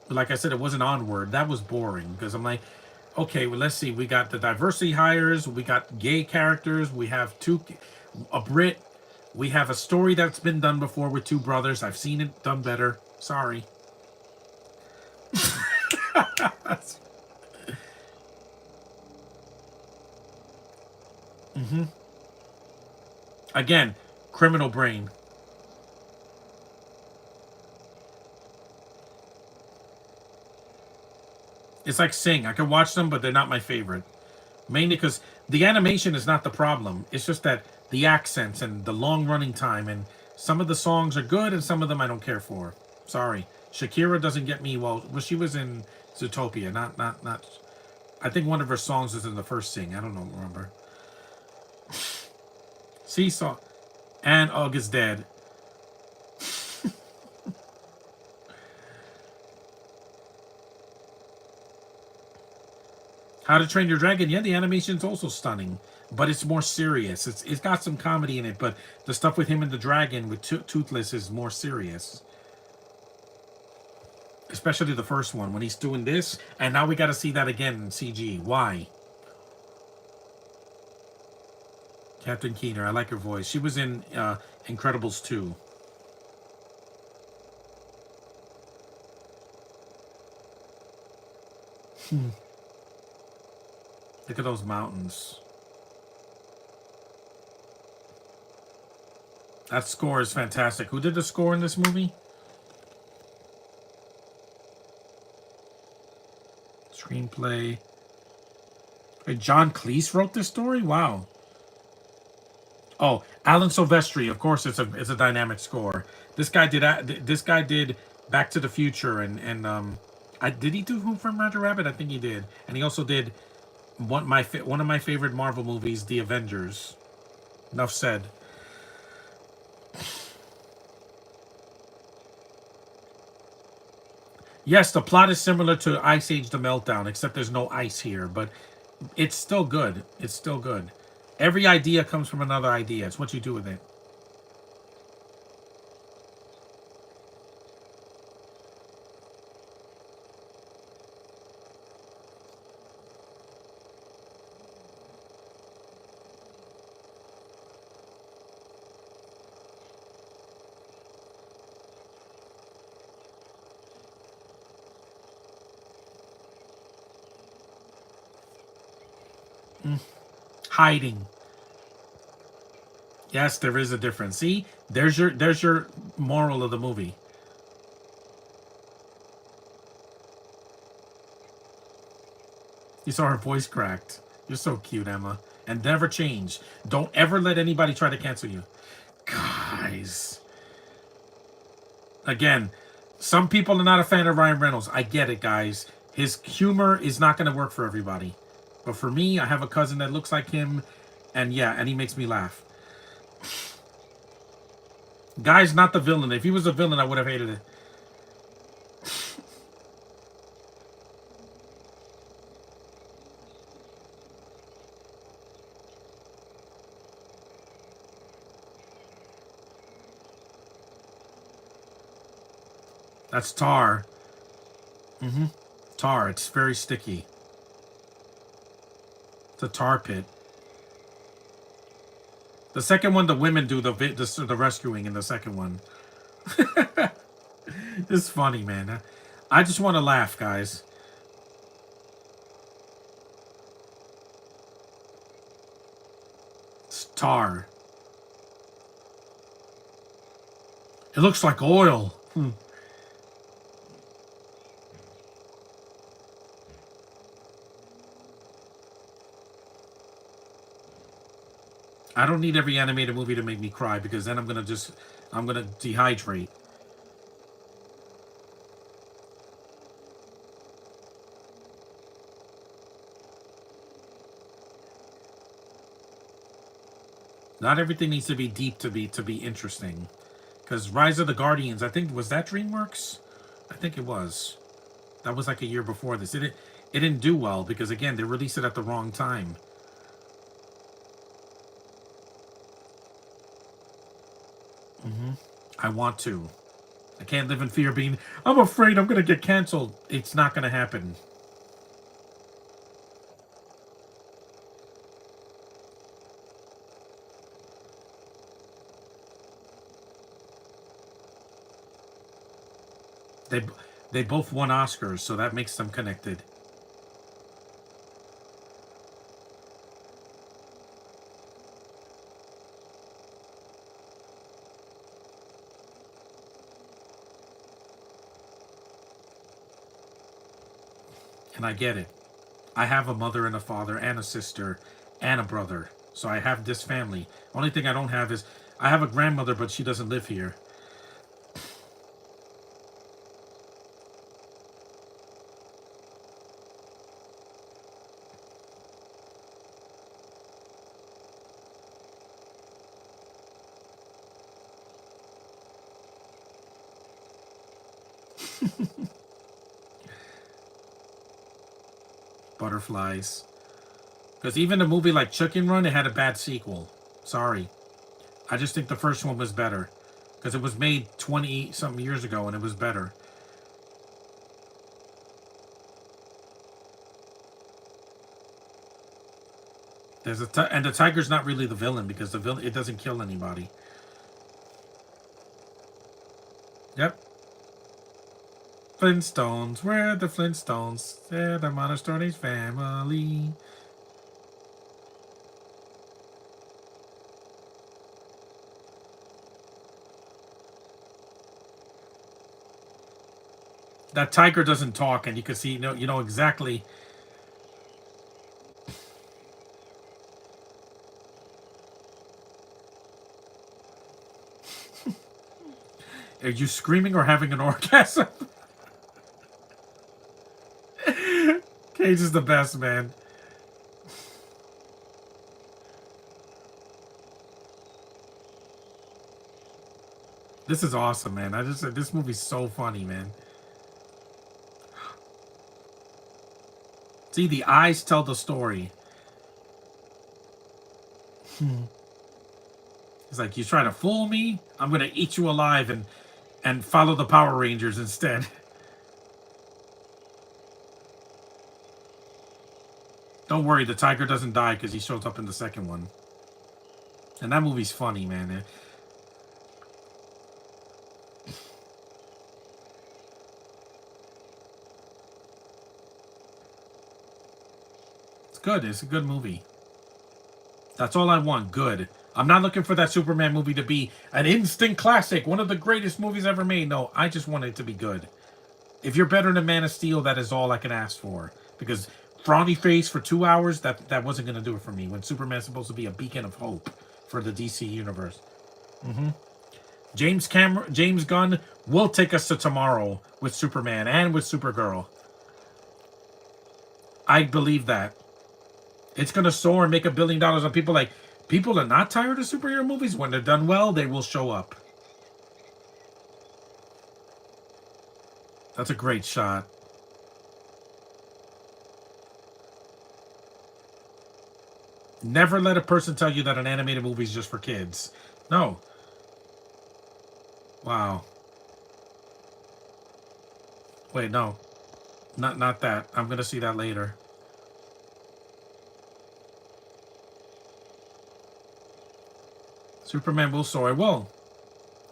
like I said, it wasn't Onward. That was boring because I'm like, okay, well, let's see. We got the diversity hires, we got gay characters, we have a Brit, We have a story that's been done before with two brothers. I've seen it done better. Sorry. Again, Criminal Brain. It's like Sing. I can watch them, but they're not my favorite. Mainly because the animation is not the problem. It's just that the accents and the long running time, and some of the songs are good and some of them I don't care for. Sorry. Shakira doesn't get me well she was in Zootopia, not I think one of her songs is in the first Sing. I don't know, remember. Seesaw and Ugg is dead. How to Train Your Dragon, yeah, the animation's also stunning, but it's more serious. It's got some comedy in it, but the stuff with him and the dragon with Toothless is more serious. Especially the first one when he's doing this, and now we got to see that again in CG. Why? Captain Keener, I like her voice. She was in Incredibles 2. Look at those mountains. That score is fantastic. Who did the score in this movie? Screenplay. Wait, John Cleese wrote this story? Wow. Oh, Alan Silvestri. Of course, it's a dynamic score. This guy did Back to the Future and I did he do Who Framed Roger Rabbit? I think he did, and he also did one of my favorite Marvel movies, The Avengers. Enough said. Yes, the plot is similar to Ice Age: The Meltdown, except there's no ice here, but it's still good. It's still good. Every idea comes from another idea. It's what you do with it. Hiding. Yes, there is a difference. See, there's your moral of the movie. You saw her voice cracked. You're so cute, Emma. And never change. Don't ever let anybody try to cancel you. Guys. Again, some people are not a fan of Ryan Reynolds. I get it, guys. His humor is not going to work for everybody. But for me, I have a cousin that looks like him. And yeah, and he makes me laugh. Guy's not the villain. If he was a villain, I would have hated it. That's tar. Tar. It's very sticky. It's a tar pit. The second one, the women do the rescuing in the second one. It's funny, man. I just want to laugh, guys. It's tar. It looks like oil. I don't need every animated movie to make me cry because then I'm gonna dehydrate. Not everything needs to be deep to be interesting. Because Rise of the Guardians, I think was that DreamWorks? I think it was. That was like a year before this. It didn't do well because again they released it at the wrong time. I want to. I can't live in fear of being. I'm afraid I'm gonna get canceled. It's not gonna happen. They they both won Oscars, so that makes them connected. And I get it. I have a mother and a father and a sister and a brother. So I have this family. Only thing I don't have is I have a grandmother, but she doesn't live here. Butterflies. Because even a movie like Chicken Run, it had a bad sequel. Sorry. I just think the first one was better. Because it was made 20 something years ago and it was better. And the tiger's not really the villain because the villain, it doesn't kill anybody. Yep. Flintstones, we're the Flintstones. They're the Monostories family. That tiger doesn't talk, and you can see, you know exactly. Are you screaming or having an orgasm? Cage is the best, man. This is awesome, man. This movie's so funny, man. See, the eyes tell the story. It's like, you try to fool me, I'm gonna eat you alive and follow the Power Rangers instead. Don't worry, the tiger doesn't die because he shows up in the second one. And that movie's funny, man. It's good. It's a good movie. That's all I want. Good. I'm not looking for that Superman movie to be an instant classic, one of the greatest movies ever made. No, I just want it to be good. If you're better than Man of Steel, that is all I can ask for. Because frowny face for 2 hours, that wasn't going to do it for me. When Superman's supposed to be a beacon of hope for the DC universe. James Gunn will take us to tomorrow with Superman and with Supergirl. I believe that. It's going to soar and make $1 billion on people. Like, people are not tired of superhero movies. When they're done well, they will show up. That's a great shot. Never let a person tell you that an animated movie is just for kids. No. Wow. Wait, no. Not that. I'm going to see that later. Superman will soar. Well,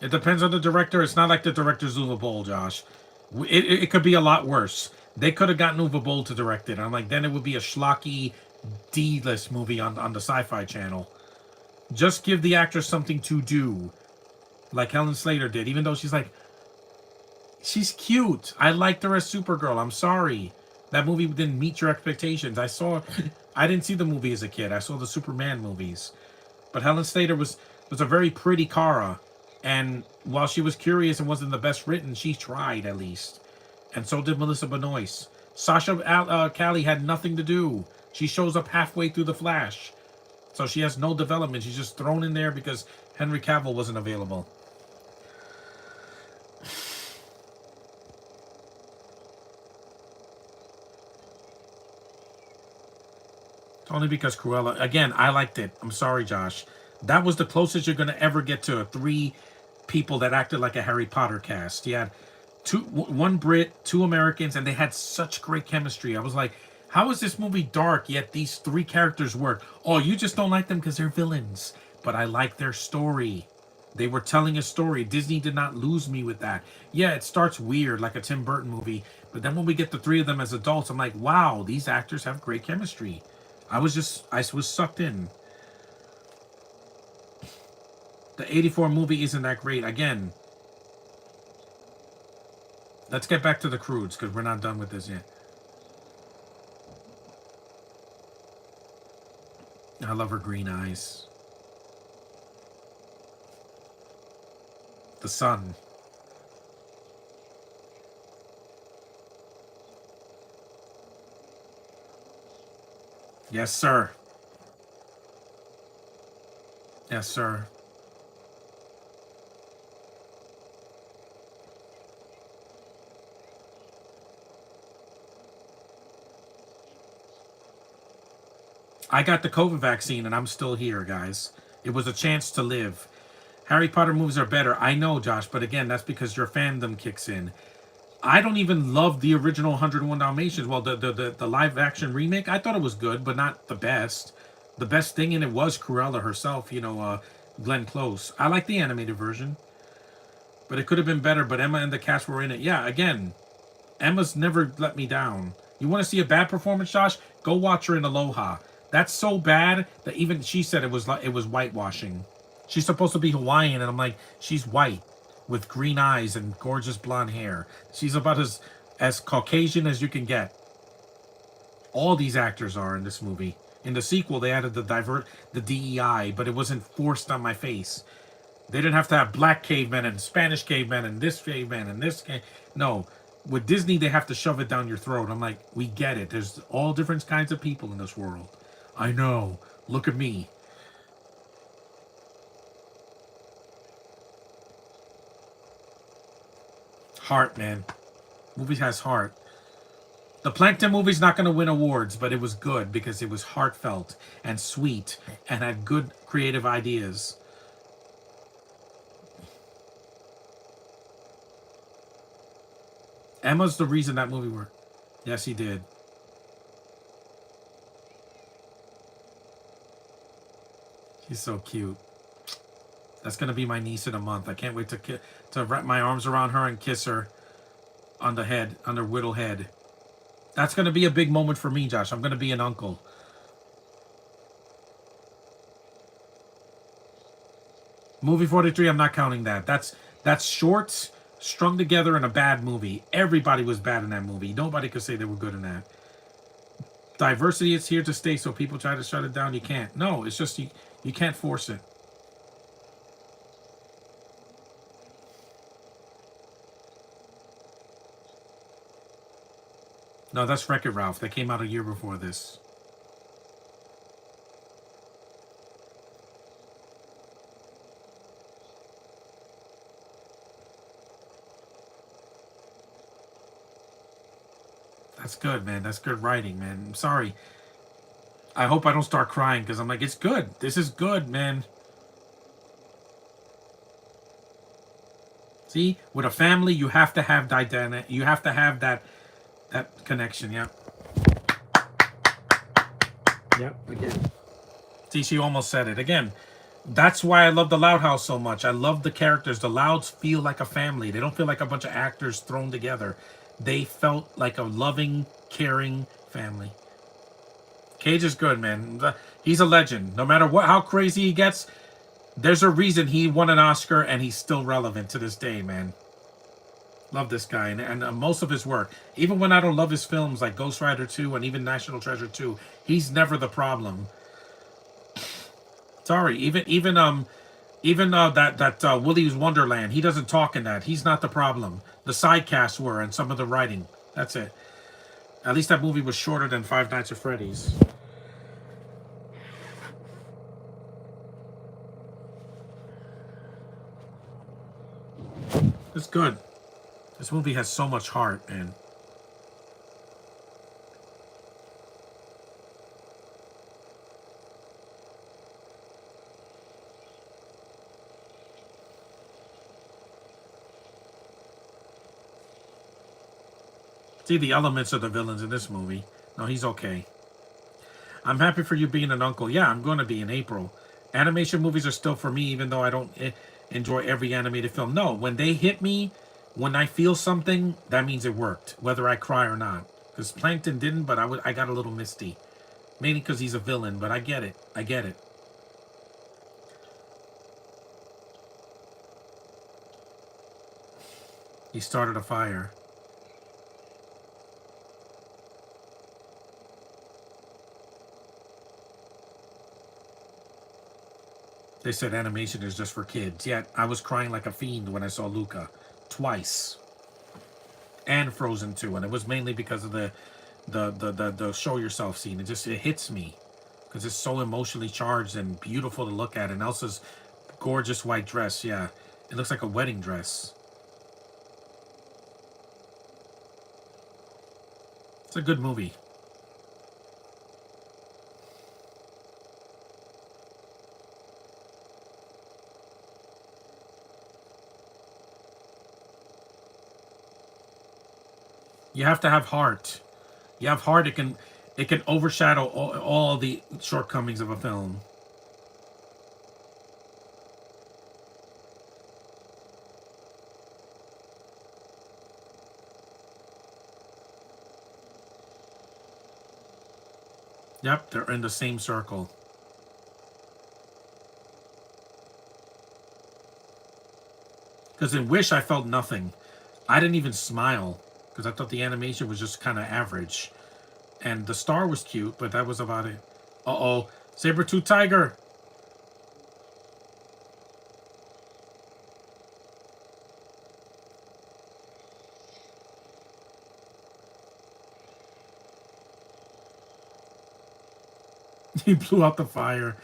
it depends on the director. It's not like the director's Uwe Boll, Josh. It could be a lot worse. They could have gotten Uwe Boll to direct it. I'm like, then it would be a schlocky D-list movie on the Sci-Fi Channel. Just give the actress something to do, like Helen Slater did. Even though she's cute. I liked her as Supergirl. I'm sorry that movie didn't meet your expectations. I didn't see the movie as a kid. I saw the Superman movies, but Helen Slater was a very pretty Kara. And while she was curious and wasn't the best written, she tried at least. And so did Melissa Benoist. Sasha Cally had nothing to do. She shows up halfway through The Flash. So she has no development. She's just thrown in there because Henry Cavill wasn't available. Only because Cruella... Again, I liked it. I'm sorry, Josh. That was the closest you're going to ever get to 3 people that acted like a Harry Potter cast. You had one Brit, 2 Americans, and they had such great chemistry. I was like, how is this movie dark, yet these 3 characters work? Oh, you just don't like them because they're villains. But I like their story. They were telling a story. Disney did not lose me with that. Yeah, it starts weird like a Tim Burton movie, but then when we get the three of them as adults, I'm like, wow, these actors have great chemistry. I was sucked in. The 84 movie isn't that great. Again, let's get back to the Croods because we're not done with this yet. I love her green eyes. The sun. Yes, sir. Yes, sir. I got the COVID vaccine and I'm still here, guys. It was a chance to live. Harry Potter movies are better. I know, Josh, but again, that's because your fandom kicks in. I don't even love the original 101 Dalmatians. Well, the live action remake, I thought it was good, but not the best. The best thing in it was Cruella herself, Glenn Close. I like the animated version, but it could have been better. But Emma and the cast were in it. Yeah, again, Emma's never let me down. You want to see a bad performance, Josh? Go watch her in Aloha. That's so bad that even she said it was whitewashing. She's supposed to be Hawaiian, and I'm like, she's white with green eyes and gorgeous blonde hair. She's about as Caucasian as you can get. All these actors are in this movie. In the sequel, they added the DEI, but it wasn't forced on my face. They didn't have to have black cavemen and Spanish cavemen and this caveman and this. No, with Disney, they have to shove it down your throat. I'm like, we get it. There's all different kinds of people in this world. I know. Look at me. Heart, man. Movie has heart. The Plankton movie's not going to win awards, but it was good because it was heartfelt and sweet and had good creative ideas. Emma's the reason that movie worked. Yes, he did. She's so cute. That's going to be my niece in a month. I can't wait to wrap my arms around her and kiss her on the head, on her whittle head. That's going to be a big moment for me, Josh. I'm going to be an uncle. Movie 43, I'm not counting that. That's shorts strung together in a bad movie. Everybody was bad in that movie. Nobody could say they were good in that. Diversity is here to stay, so people try to shut it down. You can't. No, it's just you can't force it. No, that's Wreck-It Ralph. That came out a year before this. That's good, man. That's good writing, man. I'm sorry. I hope I don't start crying because I'm like, it's good. This is good, man. See, with a family, you have to have dynamic. You have to have that connection. Yeah. Yep. Again. See, she almost said it again. That's why I love the Loud House so much. I love the characters. The Louds feel like a family. They don't feel like a bunch of actors thrown together. They felt like a loving, caring family. Cage is good, man. He's a legend. No matter how crazy he gets, there's a reason he won an Oscar and he's still relevant to this day, man. Love this guy and most of his work. Even when I don't love his films like Ghost Rider 2 and even National Treasure 2, he's never the problem. Sorry, even that Willy's Wonderland, he doesn't talk in that. He's not the problem. The side casts were and some of the writing. That's it. At least that movie was shorter than Five Nights at Freddy's. It's good. This movie has so much heart, man. See the elements of the villains in this movie. No, he's okay. I'm happy for you being an uncle. Yeah, I'm going to be in April. Animation movies are still for me, even though I don't. enjoy every animated film. No, when they hit me, when I feel something, that means it worked, whether I cry or not. Because Plankton didn't, but I got a little misty. Mainly because he's a villain, but I get it. I get it. He started a fire. They said animation is just for kids. Yet I was crying like a fiend when I saw Luca. Twice. And Frozen 2. And it was mainly because of the show yourself scene. It hits me. Because it's so emotionally charged and beautiful to look at. And Elsa's gorgeous white dress, yeah. It looks like a wedding dress. It's a good movie. You have to have heart. You have heart, it can overshadow all the shortcomings of a film. Yep, they're in the same circle. Because in Wish, I felt nothing. I didn't even smile because I thought the animation was just kind of average. And the star was cute, but that was about it. Uh-oh. Saber-tooth tiger. He blew out the fire.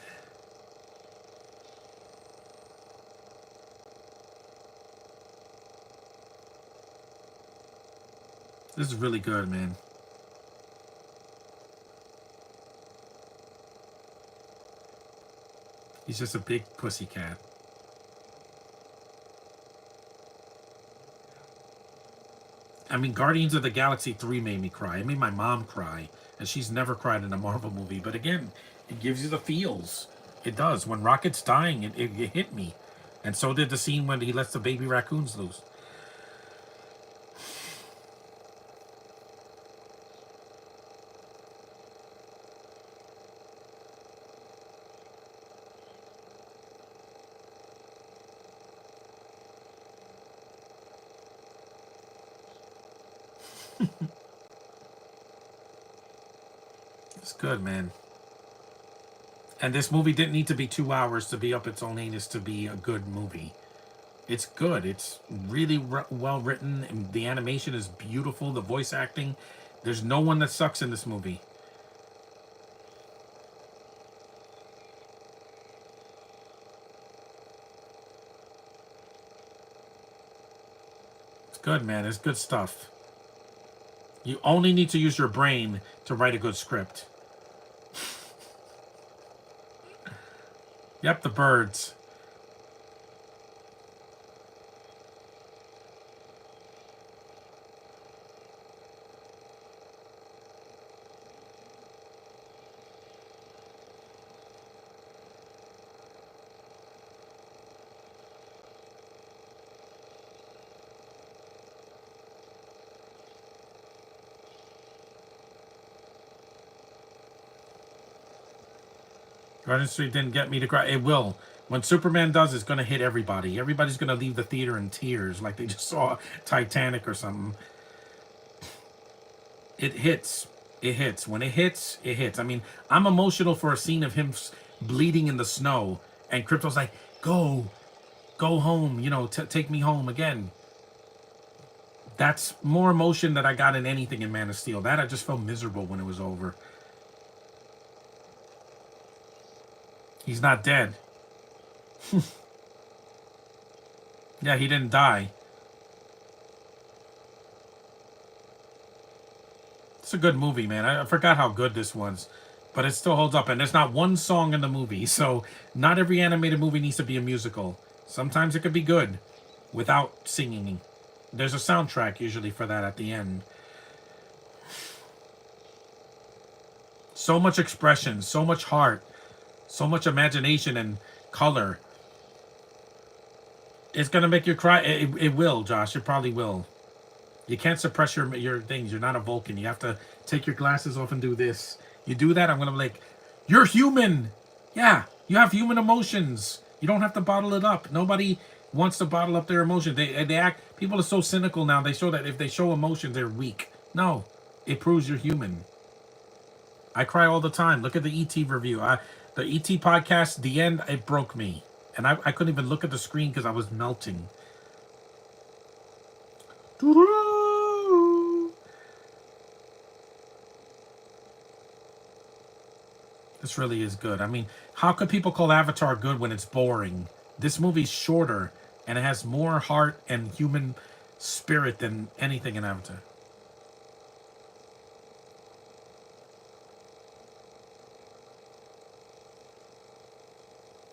This is really good, man. He's just a big pussycat. I mean, Guardians of the Galaxy 3 made me cry. It made my mom cry. And she's never cried in a Marvel movie. But again, it gives you the feels. It does. When Rocket's dying, it hit me. And so did the scene when he lets the baby raccoons loose. It's good, man. And this movie didn't need to be 2 hours to be up its own anus to be a good movie. It's good. It's really well written. And the animation is beautiful. The voice acting. There's no one that sucks in this movie. It's good, man. It's good stuff. You only need to use your brain to write a good script. Yep, the birds. Garden Street didn't get me to cry. It will. When Superman does, it's going to hit everybody. Everybody's going to leave the theater in tears like they just saw Titanic or something. It hits. It hits. When it hits, it hits. I mean, I'm emotional for a scene of him bleeding in the snow. And Krypto's like, go. Go home. You know, take me home again. That's more emotion that I got in anything in Man of Steel. That I just felt miserable when it was over. He's not dead. Yeah, he didn't die. It's a good movie, man. I forgot how good this was, but it still holds up. And there's not one song in the movie, so not every animated movie needs to be a musical. Sometimes it could be good without singing. There's a soundtrack usually for that at the end. So much expression, so much heart, so much imagination and color. It's gonna make you cry. It will, Josh. It probably will. You can't suppress your things. You're not a Vulcan. You have to take your glasses off and do this. You do that, I'm gonna be like, you're human. Yeah, you have human emotions. You don't have to bottle it up. Nobody wants to bottle up their emotions. They act. People are so cynical now. They show that if they show emotions, they're weak. No, it proves you're human. I cry all the time. Look at the ET review. The ET podcast. The end. It broke me, and I couldn't even look at the screen because I was melting. This really is good. I mean, how could people call Avatar good when it's boring? This movie's shorter and it has more heart and human spirit than anything in Avatar.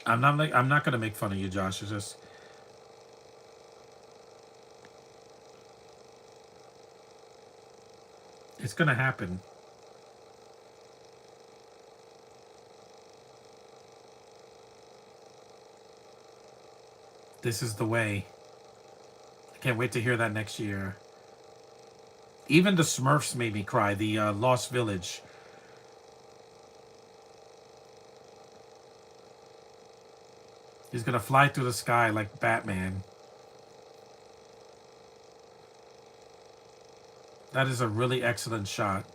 I'm not gonna make fun of you, Josh. It's just it's gonna happen. This is the way. I can't wait to hear that next year. Even the Smurfs made me cry. The Lost Village. He's gonna fly through the sky like Batman. That is a really excellent shot.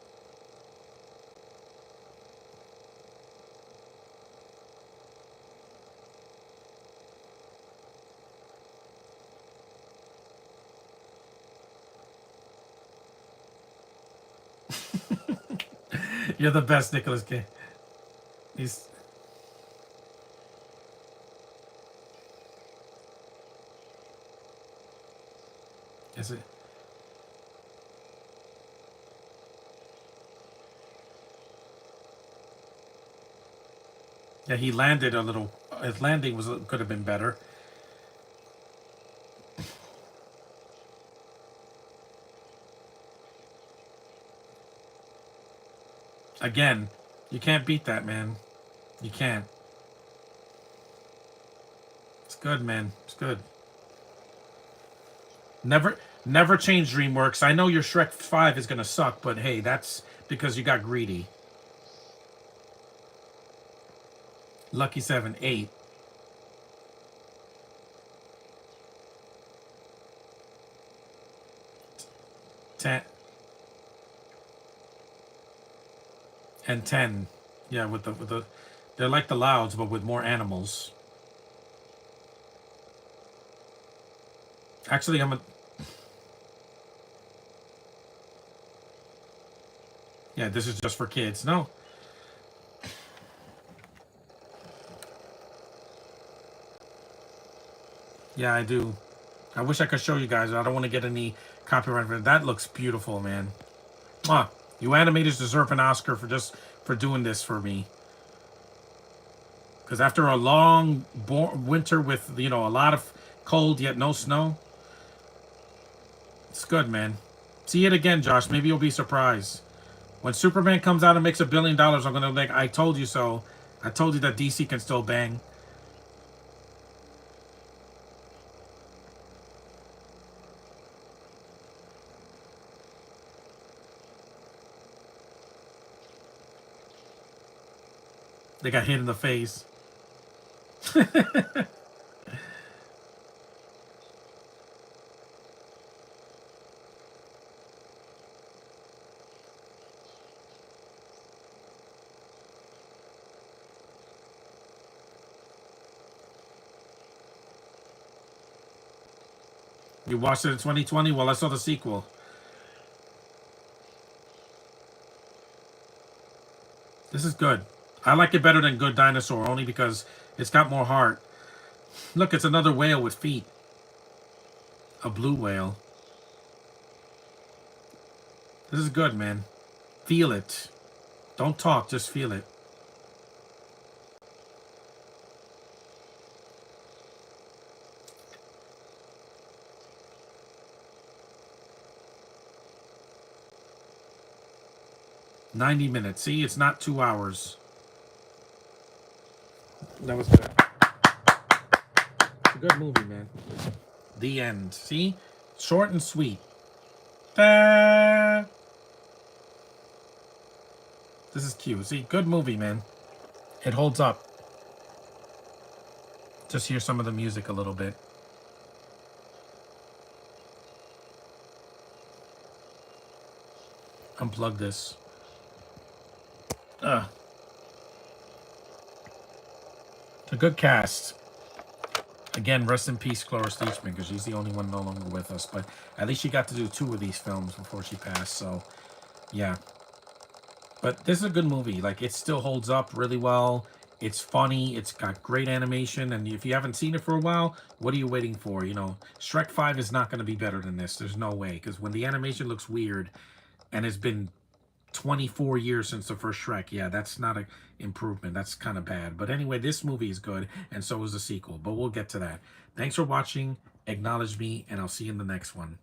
You're the best, Nicholas Cage. He's is it? Yeah, he landed a little. His landing was could have been better. Again, you can't beat that, man. You can't. It's good, man. It's good. Never change DreamWorks. I know your Shrek 5 is gonna suck, but hey, that's because you got greedy. Lucky 7, 8. 10 and 10. Yeah, with the they're like the Louds, but with more animals. Actually, yeah, this is just for kids. No. Yeah, I do. I wish I could show you guys. I don't want to get any copyright for it. That looks beautiful, man. Mwah. You animators deserve an Oscar for doing this for me. Because after a long winter with a lot of cold yet no snow, it's good, man. See it again, Josh. Maybe you'll be surprised. When Superman comes out and makes $1 billion, I'm gonna like, I told you so. I told you that DC can still bang. They got hit in the face. You watched it in 2020? Well, I saw the sequel. This is good. I like it better than Good Dinosaur only because it's got more heart. Look, it's another whale with feet. A blue whale. This is good, man. Feel it. Don't talk, just feel it. $90. See, it's not 2 hours. That was good. a good movie, man. The end. See? Short and sweet. Ta. This is cute. See? Good movie, man. It holds up. Just hear some of the music a little bit. Unplug this. It's a good cast. Again, rest in peace, Cloris Leachman, because she's the only one no longer with us. But at least she got to do 2 of these films before she passed. So, yeah. But this is a good movie. Like, it still holds up really well. It's funny. It's got great animation. And if you haven't seen it for a while, what are you waiting for? You know, Shrek 5 is not going to be better than this. There's no way. Because when the animation looks weird, and it's been 24 years since the first Shrek, yeah, that's not an improvement. That's kind of bad. But anyway, this movie is good, and so is the sequel. But we'll get to that. Thanks for watching. Acknowledge me, and I'll see you in the next one.